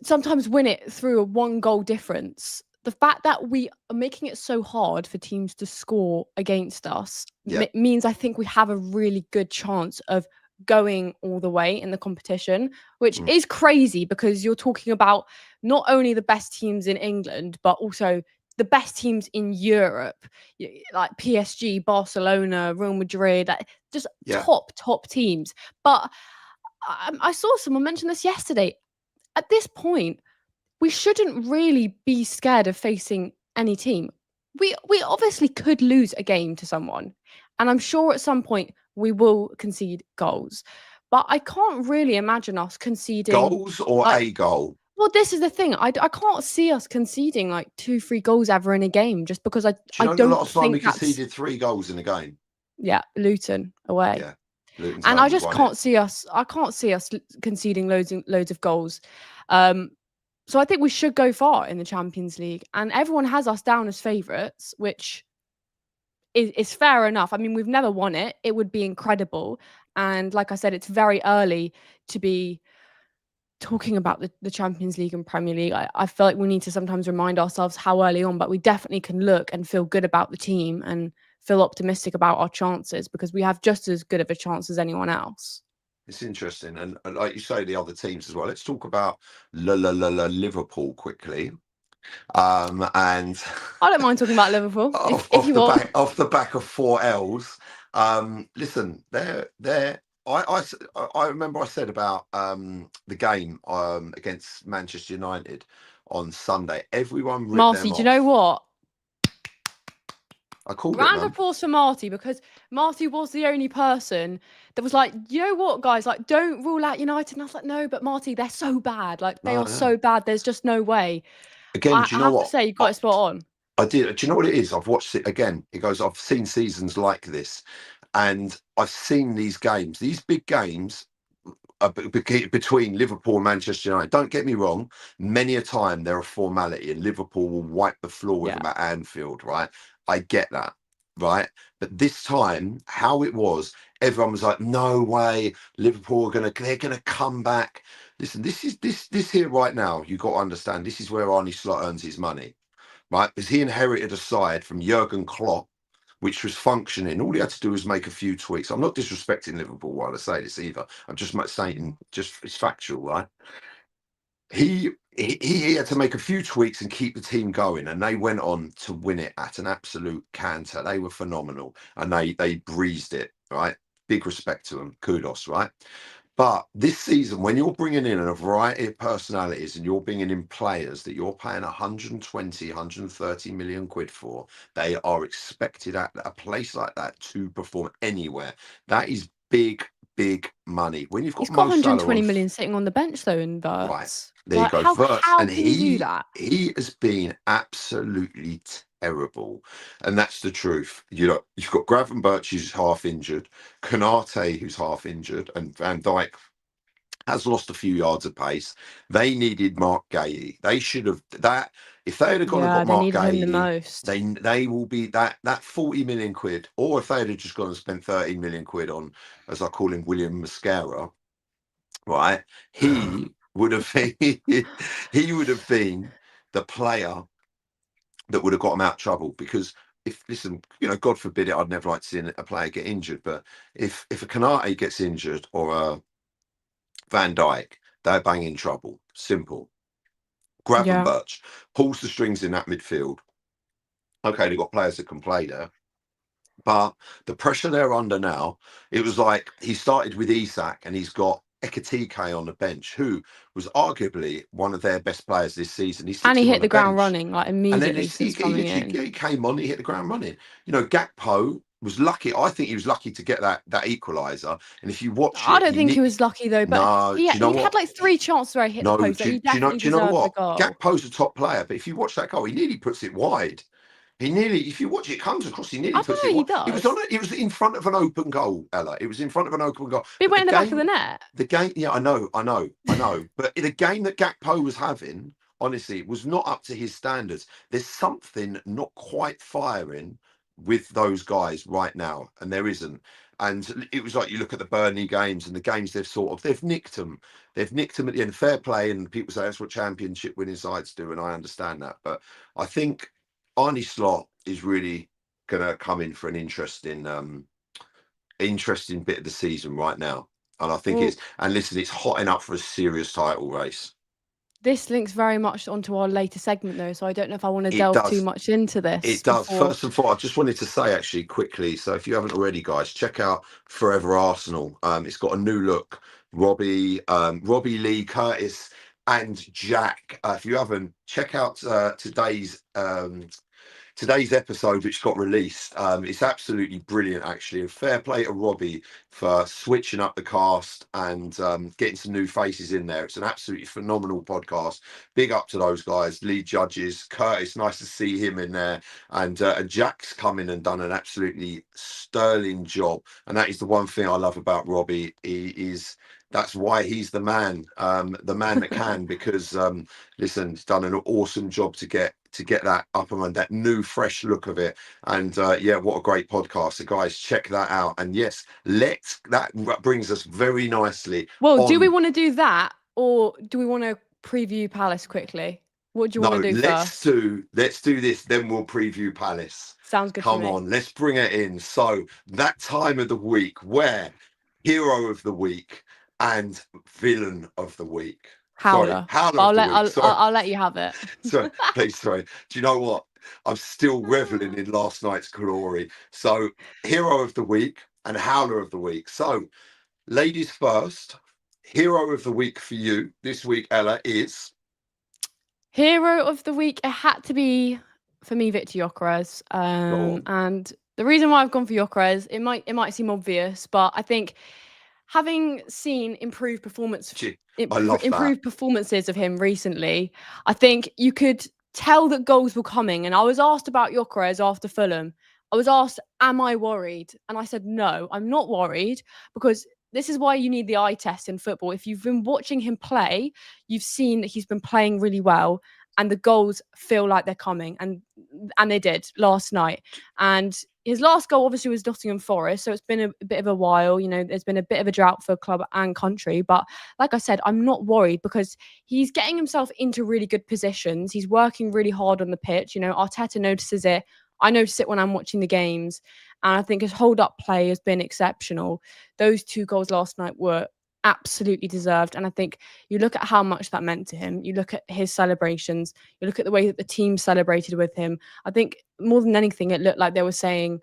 sometimes win it through a 1 goal difference. The fact that we are making it so hard for teams to score against us yeah, means I think we have a really good chance of going all the way in the competition, which mm, is crazy because you're talking about not only the best teams in England, but also the best teams in Europe, like PSG, Barcelona, Real Madrid, like just yeah. top teams. But I saw someone mention this yesterday. At this point, we shouldn't really be scared of facing any team. We obviously could lose a game to someone, and I'm sure at some point we will concede goals. But I can't really imagine us conceding Goals or like. a goal? Well, this is the thing. I can't see us conceding like 2-3 goals ever in a game, just because I Do you I know the don't last time we think that's. conceded 3 goals in a game? Yeah, Luton away. Yeah, Luton's And I home. We just won it. can't see us. I can't see us conceding loads of goals. Um, so I think we should go far in the Champions League, and everyone has us down as favourites, which is fair enough. I mean, we've never won it. It would be incredible, and like I said, it's very early to be talking about the Champions League and Premier League. I feel like we need to sometimes remind ourselves how early on, but we definitely can look and feel good about the team and feel optimistic about our chances, because we have just as good of a chance as anyone else. It's interesting, and like you say, the other teams as well. Let's talk about Liverpool quickly. And I don't mind talking about Liverpool if off, if off you the want. back off the back of 4 L's. Listen, they're I remember I said about the game against Manchester United on Sunday. Everyone ripped them Marty, do you know off. what? I called it, Round of man. applause for Marty, because Marty was the only person that was like, you know what, guys, like, don't rule out United. And I was like, no, but Marty, they're so bad. Like, they No, are no. so bad. There's just no way. Again, I do you know have to what? say, you got it spot on. I did. Do you know what it is? I've watched it again. It goes, I've seen seasons like this, and I've seen these games, these big games between Liverpool and Manchester United. Don't get me wrong, many a time they're a formality, and Liverpool will wipe the floor with Yeah. them at Anfield, right? I get that, right? But this time, how it was, everyone was like, "No way, Liverpool they're gonna come back." Listen, this here right now. You got to understand. This is where Arne Slot earns his money, right? Because he inherited a side from Jurgen Klopp, which was functioning. All he had to do was make a few tweaks. I'm not disrespecting Liverpool while I say this either. I'm just saying, just it's factual, right? He had to make a few tweaks and keep the team going, and they went on to win it at an absolute canter. They were phenomenal, and they breezed it, right? Big respect to them, kudos, right? But this season, when you're bringing in a variety of personalities and you're bringing in players that you're paying 120, 130 million quid for, they are expected at a place like that to perform anywhere. That is big, big money. When you've He's got got Mo Salah 120 on, million sitting on the bench though in right, Verts. there you Like go, how Verts, and can you do that? he has been absolutely terrible, and that's the truth. You've got Gravenberch who's half injured, Konate who's half injured, and Van Dijk has lost a few yards of pace. They needed Mark Gahey. They should have that. If they had gone and Yeah, got they Mark needed him the Gahey, most. they will be that 40 million quid. Or if they had just gone and spent 13 million quid on, as I call him, William Mascara, right? He would have he would have been the player that would have got him out of trouble. Because if listen, God forbid it, I'd never like to see a player get injured. But if a Kanate gets injured or a Van Dijk, they're banging trouble. Simple. Yeah. Gravenberch pulls the strings in that midfield. Okay, they've got players that can play there. But the pressure they're under now, it was like he started with Isak and he's got Ekatike on the bench, who was arguably one of their best players this season. He And sticks he him on hit the the ground bench. running like And then immediately he since coming literally in. he came on, he hit the ground running. Gakpo was lucky. I think he was lucky to get that equaliser. And if you watch I it, don't think he was lucky though, but no, do you know he had what? like 3 chances where he hit the No, post that he definitely do you know deserved the what? goal. Gakpo's a top player, but if you watch that goal, he nearly puts it wide. He nearly, if you watch it, comes across, he nearly I puts don't it know, he wide. does. It was in front of an open goal, Ella. It was in front of an open goal. But he But went in the back of the net. yeah, I know. But the game that Gakpo was having, honestly, was not up to his standards. There's something not quite firing with those guys right now, and there isn't. And it was like you look at the Burnley games and the games they've nicked them. They've nicked them at the end. Fair play, and people say that's what championship winning sides do, and I understand that. But I think Arnie Slot is really going to come in for an interesting bit of the season right now. And I think Well, and listen, it's hotting up for a serious title race. this links very much onto our later segment though, so I don't know if I want to It delve too does. much into this It does. before. First and foremost, I just wanted to say actually quickly. So if you haven't already, guys, check out Forever Arsenal. It's got a new look. Robbie Lee, Curtis, and Jack. If you haven't, check out today's episode, which got released. It's absolutely brilliant, actually. And fair play to Robbie for switching up the cast and getting some new faces in there. It's an absolutely phenomenal podcast. Big up to those guys, lead judges. Curtis, nice to see him in there. And Jack's come in and done an absolutely sterling job. And that is the one thing I love about Robbie. That's why he's the man that can, because listen, he's done an awesome job to get that up and that new fresh look of it. And yeah, what a great podcast. So guys, check that out. And yes, that brings us very nicely. Well, do we want to do that or do we want to preview Palace quickly? What do you want to do first? Let's do this, then we'll preview Palace. Sounds good to me. Come on, let's bring it in. So that time of the week where hero of the week and villain of the week. Howler. Howler of the week. I'll let you have it. Sorry. Do you know what? I'm still reveling in last night's glory. So, hero of the week and howler of the week. So, ladies first, hero of the week for you this week, Ella, is hero of the week. It had to be for me, Victor Gyökeres. And the reason why I've gone for Gyökeres, it might seem obvious, but I think having seen improved performances of him recently, I think you could tell that goals were coming. And I was asked about Gyökeres after Fulham. I was asked, am I worried? And I said, no, I'm not worried, because this is why you need the eye test in football. If you've been watching him play, you've seen that he's been playing really well and the goals feel like they're coming. And they did last night. And his last goal obviously was Nottingham Forest, so it's been a bit of a while. There's been a bit of a drought for club and country. But like I said, I'm not worried because he's getting himself into really good positions. He's working really hard on the pitch. Arteta notices it. I notice it when I'm watching the games. And I think his hold-up play has been exceptional. Those 2 goals last night were absolutely deserved. And I think you look at how much that meant to him. You look at his celebrations. You look at the way that the team celebrated with him. I think more than anything, it looked like they were saying,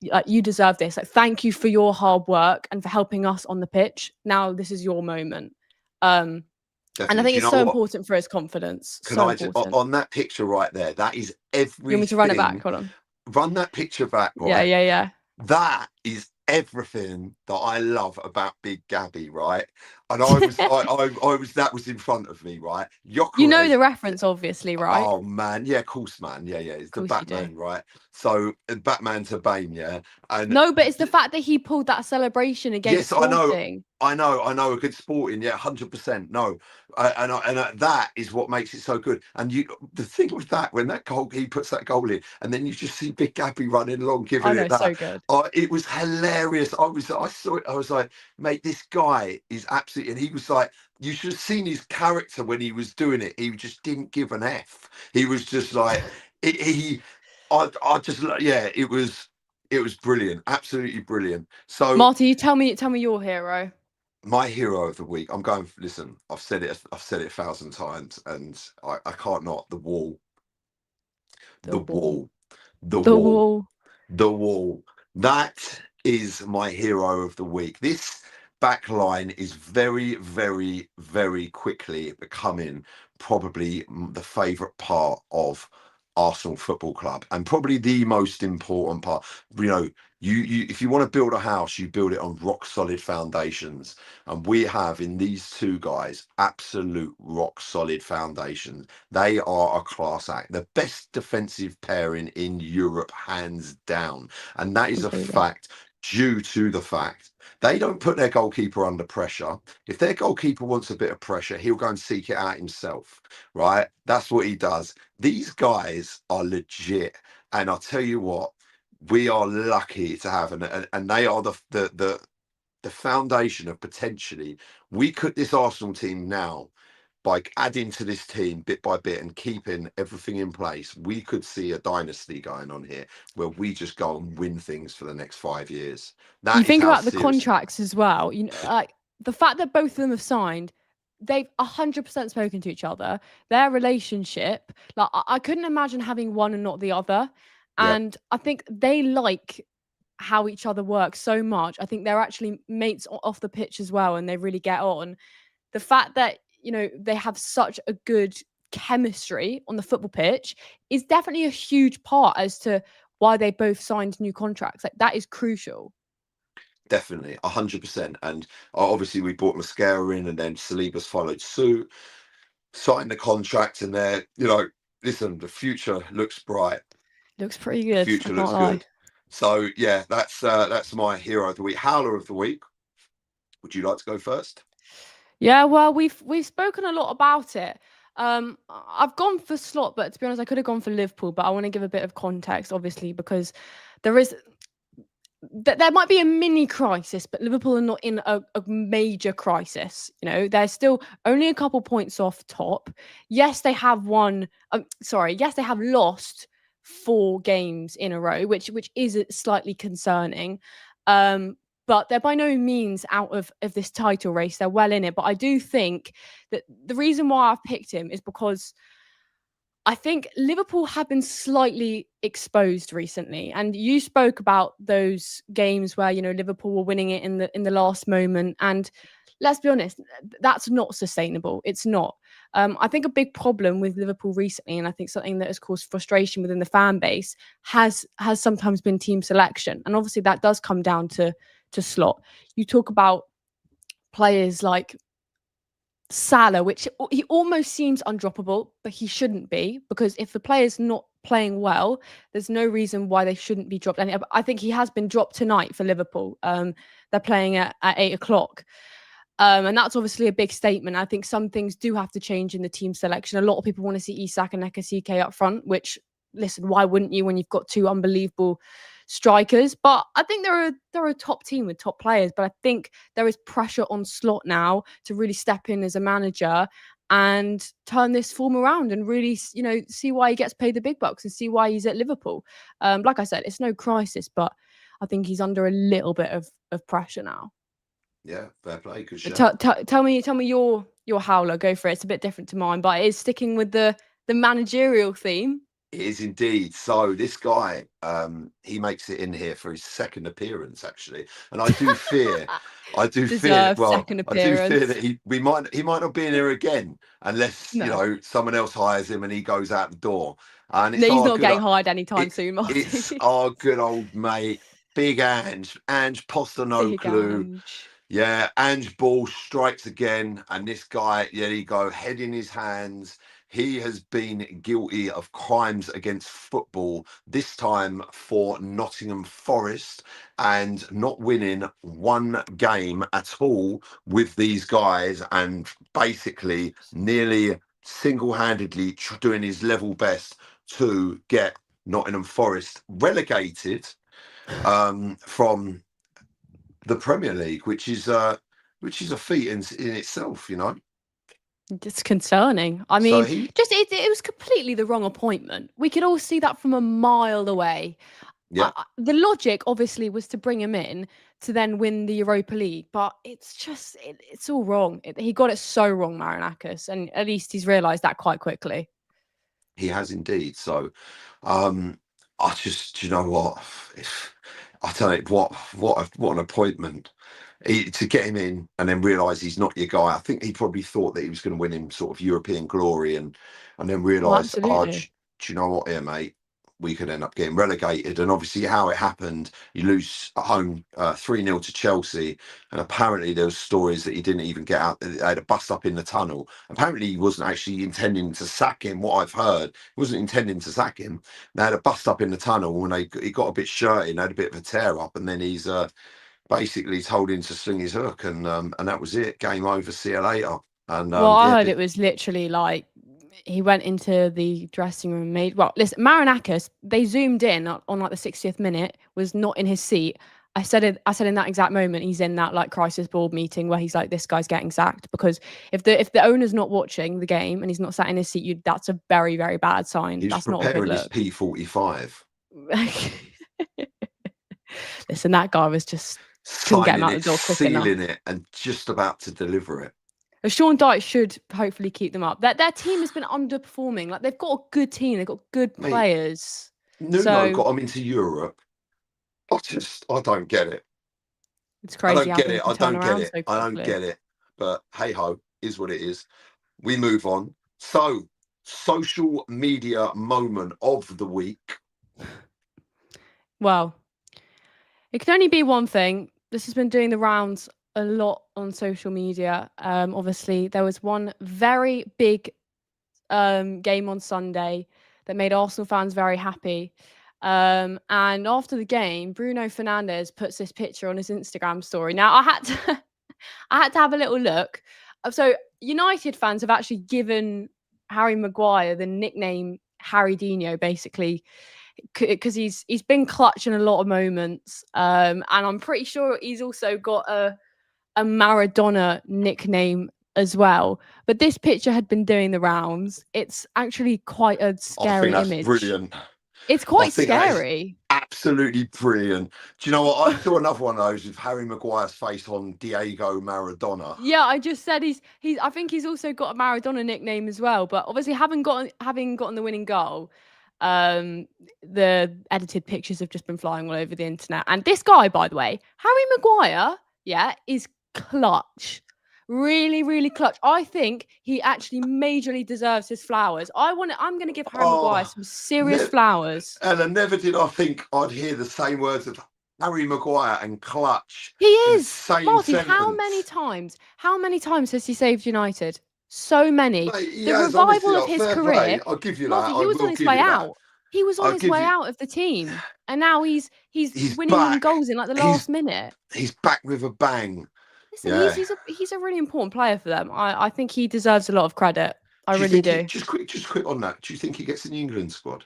like, you deserve this. Like, thank you for your hard work and for helping us on the pitch. Now this is your moment. And I think it's so important for his confidence. On that picture right there, that is everything. You want me to run it back? Hold on. Run that picture back. Right? Yeah. That is everything that I love about Big Gabby, right? And I was that was in front of me, right? You know Gyökeres. the reference, obviously, right? Oh man, yeah, of course, man, yeah, yeah. It's Of the course you do. Batman, right? So Batman to Bane, yeah, and No, but it's the fact that he pulled that celebration against yes, I know, Sporting. I know. A good sporting, yeah, 100%. No, that is what makes it so good. And the thing with that, when that goal, he puts that goal in, and then you just see Big Gabby running along, I giving know, it that. so good. It was hilarious. I saw it. I was like, mate, this guy is absolutely. And he was like, you should have seen his character when he was doing it. He just didn't give an F. He was just like, I just, yeah, it was brilliant, absolutely brilliant. So Marty, you tell me your hero. my hero of the week, I'm going. Listen, I've said it 1,000 times, and I can't not. The wall, The the wall. wall, the The wall, wall. the wall. That is my hero of the week. This back line is very, very, very quickly becoming probably the favourite part of Arsenal Football Club, and probably the most important part. You know, you if you want to build a house, you build it on rock solid foundations, and we have in these two guys absolute rock solid foundations. They are a class act, the best defensive pairing in Europe, hands down. And that is a Completely. fact due to the fact they don't put their goalkeeper under pressure. If their goalkeeper wants a bit of pressure, he'll go and seek it out himself, right? That's what he does. These guys are legit. And I'll tell you what, we are lucky to have, and they are the foundation of potentially we could this Arsenal team now by adding to this team bit by bit and keeping everything in place, we could see a dynasty going on here where we just go and win things for the next 5 years. You That is think how about the serious. contracts as well. You know, like the fact that both of them have signed, they've 100% spoken to each other. Their relationship, like I couldn't imagine having one and not the other. Yeah, And I think they like how each other work so much. I think they're actually mates off the pitch as well, and they really get on. The fact that they have such a good chemistry on the football pitch is definitely a huge part as to why they both signed new contracts. Like that is crucial. definitely, 100%. And obviously, we brought Mascara in, and then Saliba's followed suit, signed the contract, and listen, the future looks bright. Looks pretty The good. I future can't looks lie. good. So yeah, that's my hero of the week. Howler of the week. Would you like to go first? Yeah, well, we've spoken a lot about it. I've gone for Slot, but to be honest, I could have gone for Liverpool. But I want to give a bit of context, obviously, because there is there might be a mini crisis, but Liverpool are not in a major crisis. They're still only a couple points off top. Yes, they have won. Sorry, yes, they have lost 4 games in a row, which is slightly concerning. But they're by no means out of this title race. They're well in it. But I do think that the reason why I've picked him is because I think Liverpool have been slightly exposed recently, and you spoke about those games where Liverpool were winning it in the last moment, and let's be honest, that's not sustainable. It's not. I think a big problem with Liverpool recently, and I think something that has caused frustration within the fan base, has sometimes been team selection, and obviously that does come down to Slot. You talk about players like Salah, which he almost seems undroppable, but he shouldn't be, because if the player's not playing well, there's no reason why they shouldn't be dropped. And I think he has been dropped tonight for Liverpool. They're playing at 8 o'clock. And that's obviously a big statement. I think some things do have to change in the team selection. A lot of people want to see Isak and Ekasike up front, which, listen, why wouldn't you when you've got 2 unbelievable strikers? But I think they're a top team with top players. But I think there is pressure on Slot now to really step in as a manager and turn this form around and really, see why he gets paid the big bucks and see why he's at Liverpool. Like I said, it's no crisis, but I think he's under a little bit of pressure now. Yeah, fair play. Good shout. Tell me your howler. Go for it. It's a bit different to mine, but it is sticking with the managerial theme. It is indeed. So this guy, he makes it in here for his second appearance, actually, and I do fear. Deserved Well, second I do fear that appearance. he might not be in here again unless No, someone else hires him and he goes out the door. And no, it's he's our not good. getting hired anytime It, soon, Marty. it's our good old mate Big Ange Big Postanoglu. Ange. Yeah, Ange Ball strikes again, and this guy, there you go, head in his hands. He has been guilty of crimes against football, this time for Nottingham Forest, and not winning one game at all with these guys, and basically nearly single-handedly doing his level best to get Nottingham Forest relegated from the Premier League, which is a feat in itself, you know. It's concerning. I So mean, he, just it was completely the wrong appointment. We could all see that from a mile away. yeah, The logic obviously was to bring him in to then win the Europa League, but it's just it's all wrong. He got it so wrong, Marinakis, and at least he's realised that quite quickly. he has indeed. So, I just, you know what, I tell you what an appointment. To get him in and then realise he's not your guy. I think he probably thought that he was going to win him sort of European glory, and then Well, realised, oh, do absolutely. you know what, here, mate, we could end up getting relegated. And obviously, how it happened, you lose at home 3-0 to Chelsea, and apparently there was stories that he didn't even get out. They had a bust up in the tunnel. Apparently, he wasn't actually intending to sack him. What I've heard, he wasn't intending to sack him. They had a bust up in the tunnel, and he got a bit shirty and had a bit of a tear up, and then he's basically told him to sling his hook, and that was it. Game over. See you later. And Well, I yeah, heard it was literally like he went into the dressing room, made well. Listen, Marinakis, they zoomed in on like the 60th minute, was not in his seat. I said it. I said in that exact moment, he's in that like crisis board meeting where he's like, "This guy's getting sacked." Because if the owner's not watching the game and he's not sat in his seat, that's a very very bad sign. he was That's not a good preparing his look. P45, Listen, that guy was just couldn't get him signing out the it, door quick enough. sealing it, and just about to deliver it. Sean Dyche should hopefully keep them up. Their team has been underperforming. Like they've got a good team, they've got good Mate, players. Nuno So got him into Europe. I don't get it. it's I crazy don't how get things it. can I turn don't get around it. so I don't quickly. get it. But hey ho, is what it is. We move on. So, social media moment of the week. Well, it can only be one thing. This has been doing the rounds a lot on social media. Obviously, there was one very big game on Sunday that made Arsenal fans very happy. And after the game, Bruno Fernandes puts this picture on his Instagram story. Now, I had to, I had to have a little look. So, United fans have actually given Harry Maguire the nickname Harry Dino, basically, because he's been clutch in a lot of moments. And I'm pretty sure he's also got a Maradona nickname as well. But this picture had been doing the rounds. It's actually quite a I think scary that's image. brilliant. It's I quite think that is scary. absolutely brilliant. Do you know what? I saw another one of those with Harry Maguire's face on Diego Maradona. Yeah, I just said he's. I think he's also got a Maradona nickname as well. But obviously, having gotten the winning goal, the edited pictures have just been flying all over the internet. And this guy, by the way, Harry Maguire, yeah, is clutch. Really, really clutch. I think he actually majorly deserves his flowers. I'm going to give Harry Maguire Oh, some serious ne- flowers. and never did I think I'd hear the same words of Harry Maguire and clutch He in the is. same Marty, how many sentence. times? How many times has he saved United? So many. Mate, he The has honestly, revival of like, his fair career, play. I'll give you that. Marty, he I was on will his give way you that. out. He was on I'll his give way you. out of the team. And now he's He's winning them back. goals in like the He's last minute. he's back with a bang. Listen, Yeah. he's a really important player for them. I think he deserves a lot of credit. I Do you really think he do. just quick on that? Do you think he gets in the England squad?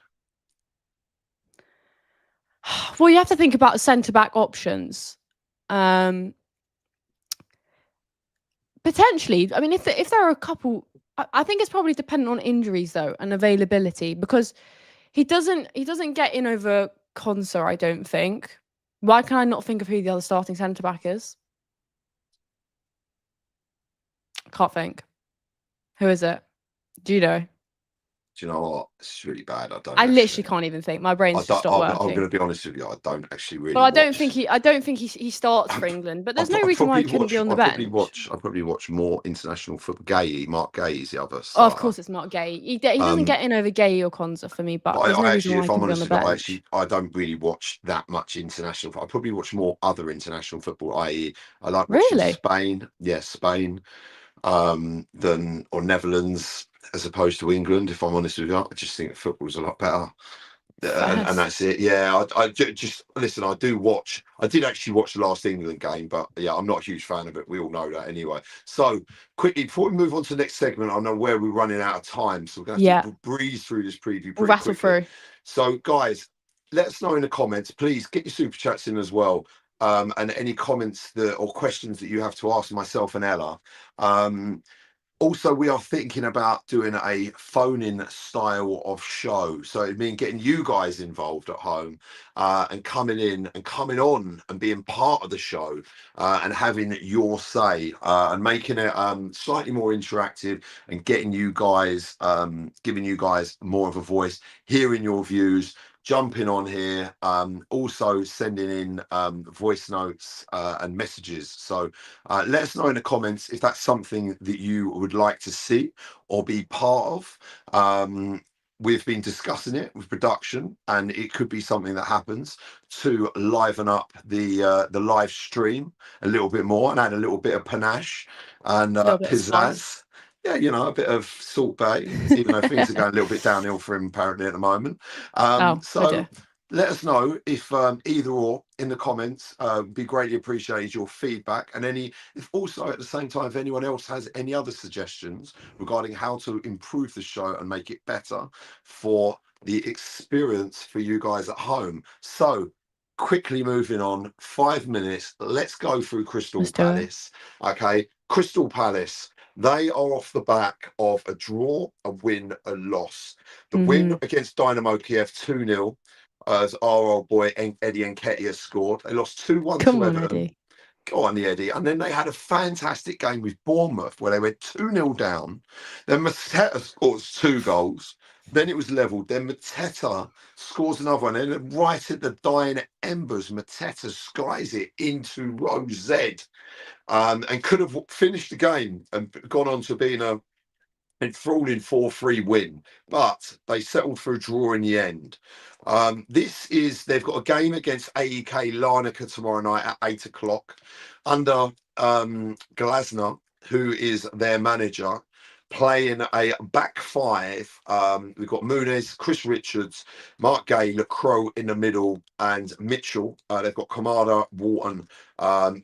Well, you have to think about centre back options. Potentially. I mean, if there are a couple, I think it's probably dependent on injuries though and availability because he doesn't get in over Konsa, I don't think. Why can I not think of who the other starting centre back is? Can't think. Who is it? Do you know? Do you know what? It's really bad. I literally can't even think. My brain's just stopped I'm going working. to be honest with you. I don't actually But really I don't watch. think he starts for England. But there's no I reason why he probably couldn't be watch. on the bench. I probably watch more international football. Gay, Mark Gay is the other Oh, of starter. course, it's not Gay. He doesn't Um, get in over Gay or Konza for me. But there's no I reason actually, why he if I'm couldn't be on honest the with you, bench. I don't really watch that much international. I probably watch more other international football. I.e., I like watching Really? Spain. Yeah, Spain. Than or Netherlands as opposed to England. If I'm honest with you, I just think football's a lot better. And Fairs. that's it. Yeah, just listen. I do watch. I did actually watch the last England game, but yeah, I'm not a huge fan of it. We all know that anyway. So quickly before we move on to the next segment, I know where we're running out of time, so we're gonna have Yeah, to breeze through this preview we'll pretty rattle quickly. through. So guys, let us know in the comments. Please get your super chats in as well. And any comments or questions that you have to ask myself and Ella. Also, we are thinking about doing a phone-in style of show. So it means getting you guys involved at home and coming in and coming on and being part of the show and having your say and making it slightly more interactive and getting you guys, giving you guys more of a voice, hearing your views, jumping on here, also sending in voice notes and messages. So let us know in the comments if that's something that you would like to see or be part of. We've been discussing it with production, and it could be something that happens to liven up the live stream a little bit more and add a little bit of panache and A little bit of spice. pizzazz. Yeah, a bit of Salt Bay, even though things are going a little bit downhill for him apparently at the moment. Oh, oh So dear. let us know if either or in the comments. Be greatly appreciated your feedback, and if also at the same time, if anyone else has any other suggestions regarding how to improve the show and make it better for the experience for you guys at home. So quickly moving on, 5 minutes. Let's go through Crystal Let's do it. Palace. Okay, Crystal Palace. They are off the back of a draw, a win, a loss. The win Hmm. against Dynamo Kiev 2-0 as our old boy Eddie Nketiah scored. They lost 2-1 Come to on, Everton. Eddie. Go on, the Eddie. And then they had a fantastic game with Bournemouth where they went 2-0 down. Then Mateta scores 2 goals. Then it was levelled. Then Mateta scores another one. And then right at the dying embers, Mateta skies it into row Z and could have finished the game and gone on to being a enthralling 4-3 win, but they settled for a draw in the end. They've got a game against AEK Larnaca tomorrow night at 8 o'clock under Glasner, who is their manager, playing a back five. We've got Muniz, Chris Richards, Mark Gay, Lacroix in the middle, and Mitchell. They've got Kamada, Wharton,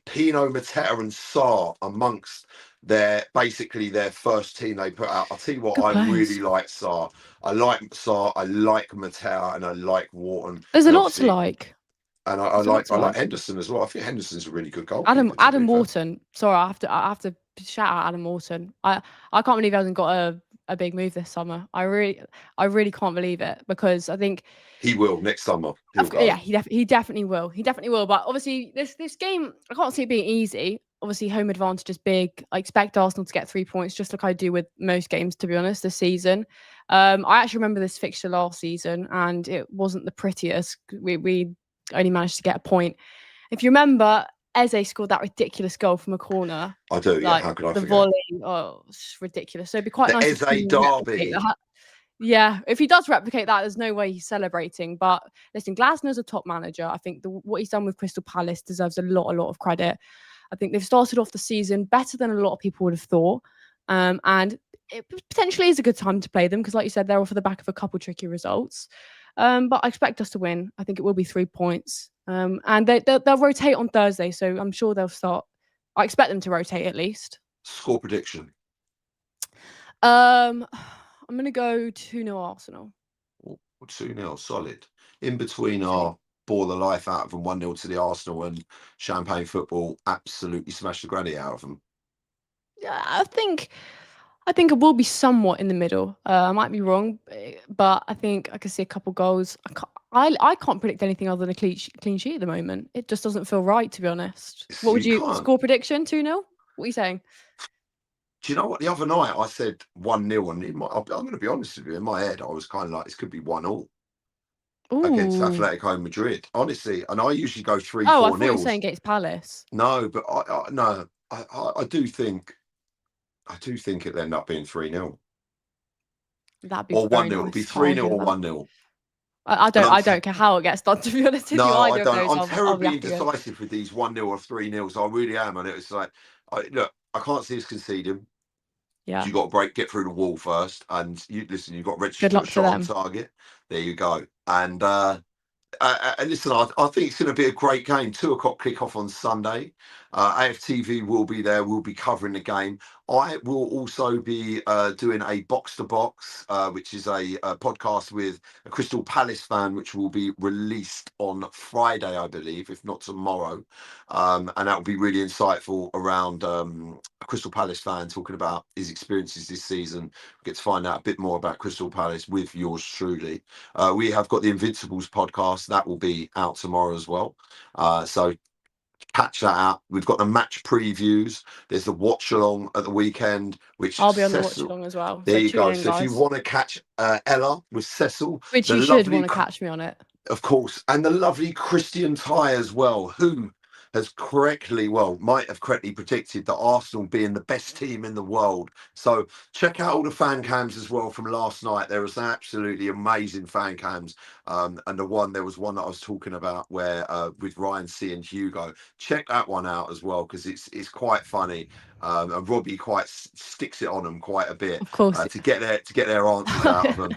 Pino, Mateta, and Sarr amongst basically their first team they put out. I'll tell you what, Good I really players. like Sarr. I like Sarr, I like Matera, and I like Wharton. There's a And lot to obviously, like. and There's a lot I to like like. Henderson as well. I think Henderson's a really good Adam goalkeeper, to be Adam fair. Wharton. Sorry, I have to shout out Adam Wharton. I can't believe he hasn't got a big move this summer. I really can't believe it because I think He will next summer. He'll yeah, go. he definitely will. He definitely will. But obviously, this game, I can't see it being easy. Obviously, home advantage is big. I expect Arsenal to get 3 points, just like I do with most games, to be honest, this season. I actually remember this fixture last season, and it wasn't the prettiest. We only managed to get a point. If you remember, Eze scored that ridiculous goal from a corner, I do, yeah. like How could I the forget? volley. Oh, it's ridiculous. So it'd be quite The nice to see Eze him replicate Derby. that. Yeah, if he does replicate that, there's no way he's celebrating. But listen, Glasner's a top manager. I think what he's done with Crystal Palace deserves a lot of credit. I think they've started off the season better than a lot of people would have thought. And it potentially is a good time to play them because, like you said, they're off the back of a couple tricky results. But I expect us to win. I think it will be 3 points. And they'll rotate on Thursday, so I'm sure they'll start. I expect them to rotate at least. Score prediction. I'm going to go 2-0 Arsenal. 2-0, solid. In between Same. our bore the life out of them 1-0 to the Arsenal and Champagne Football absolutely smashed the granny out of them. Yeah, I think it will be somewhat in the middle. I might be wrong, but I think I can see a couple goals. I can't predict anything other than a clean sheet at the moment. It just doesn't feel right, to be honest. What would You you can't. score prediction? 2-0? What are you saying? Do you know what? The other night I said 1-0, and I'm going to be honest with you. In my head, I was kind of like, this could be 1-1 against Ooh. Atletico Madrid. Honestly, and I usually go 3-4 Oh, I thought you were nils. saying against Palace. No, but I do think it'll end up being 3-0 That'd be or very 1-0. It'll be nice. 3-0 hear or that. 1-0. I And I don't care how it gets done, to be honest with you. No, I Either of don't. those, I'm I'll be terribly happy with. indecisive with these 1-0 or 3-0s. I really am. And it's like, look, I can't see us conceding. Yeah. You got to get through the wall first. And you listen, you've got to Good register a luck to shot on them. target. There you go. And listen, I think it's going to be a great game. 2:00 kickoff on Sunday. AFTV will be there. We'll be covering the game. I will also be doing a box to box, which is a podcast with a Crystal Palace fan, which will be released on Friday, I believe, if not tomorrow. And that will be really insightful around a Crystal Palace fan talking about his experiences this season. We get to find out a bit more about Crystal Palace with yours truly. We have got the Invincibles podcast that will be out tomorrow as well. So catch that out. We've got the match previews. There's the watch along at the weekend, which I'll be on the watch Cecil. along as well. There So you tune go. in, So if you guys. want to catch Ella with Cecil, Which the you should lovely, want to catch me on it. of course, and the lovely Christian Ty as well, who has might have correctly predicted that Arsenal being the best team in the world. So check out all the fan cams as well from last night. There was absolutely amazing fan cams. And there was one that I was talking about where with Ryan C and Hugo. Check that one out as well, because it's quite funny. And Robbie quite sticks it on them quite a bit, Of course. to get their answers out of them.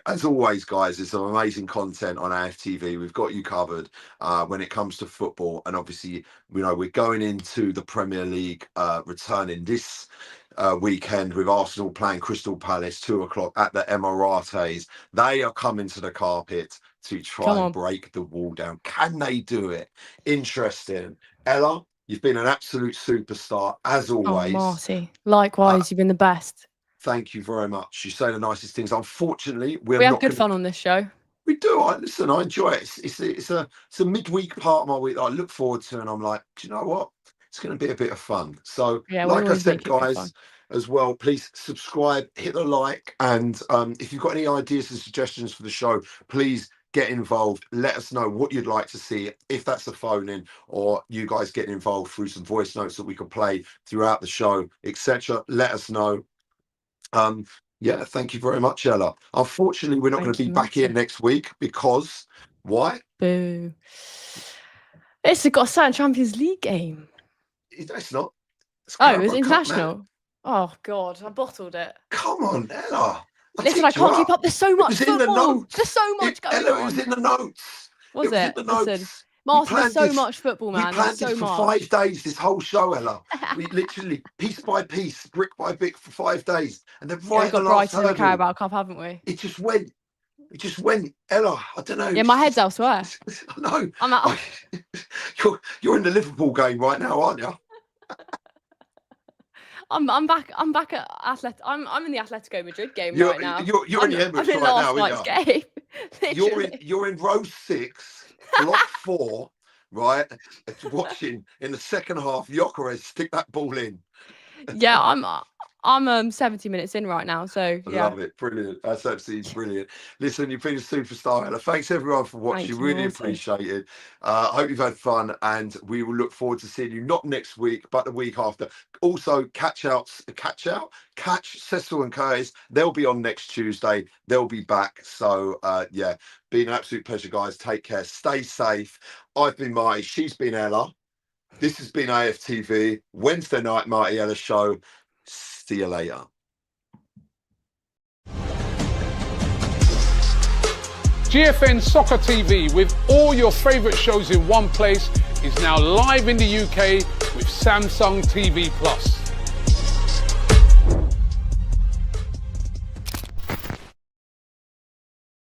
As always, guys, there's some amazing content on AFTV. We've got you covered when it comes to football, and obviously, we're going into the Premier League, returning this weekend with Arsenal playing Crystal Palace 2:00 at the Emirates. They are coming to the carpet to try and break the wall down. Can they do it? Interesting. Ella, you've been an absolute superstar as always. Oh, Marty. Likewise, you've been the best. Thank you very much. You say the nicest things. Unfortunately, we have good fun on this show. We do. I enjoy it. It's a midweek part of my week that I look forward to, and I'm like, do you know what? It's going to be a bit of fun. So, yeah, like I said, guys, as well, please subscribe, hit the like, and if you've got any ideas and suggestions for the show, please get involved. Let us know what you'd like to see, if that's a phone in or you guys getting involved through some voice notes that we could play throughout the show, etc. Let us know. Yeah, thank you very much, Ella. Unfortunately, we're not going to be back here next week because why? Boo. It's got a certain Champions League game. It's not. It was international. Oh God, I bottled it. Come on, Ella. Listen, I can't keep up. There's so much football. There's so much going on. Ella, it was in the notes. Was it? Listen, Martin, there's so much football, man. We planned this for 5 days, this whole show, Ella. We literally, piece by piece, brick by brick for 5 days. And then right at the last hurdle, the Carabao Cup, haven't we? It just went. Ella, I don't know. Yeah, my head's elsewhere. I know. You're in the Liverpool game right now, aren't you? I'm back at Atletico. I'm in the Atletico Madrid game right now. You're in the Emirates right now, last night's game. You're in row 6, block 4, right? Watching in the second half, Gyökeres stick that ball in. Yeah, I'm 70 minutes in right now, so yeah. I love it. Brilliant. That's absolutely brilliant. Listen, you've been a superstar, Ella. Thanks everyone for watching. Really appreciate it. I hope you've had fun, and we will look forward to seeing you not next week, but the week after. Also, catch Cecil and Curtis. They'll be on next Tuesday. They'll be back. So yeah, been an absolute pleasure, guys. Take care. Stay safe. I've been Marty. She's been Ella. This has been AFTV Wednesday night Marty Ella show. See you later. GFN Soccer TV, with all your favourite shows in one place, is now live in the UK with Samsung TV Plus.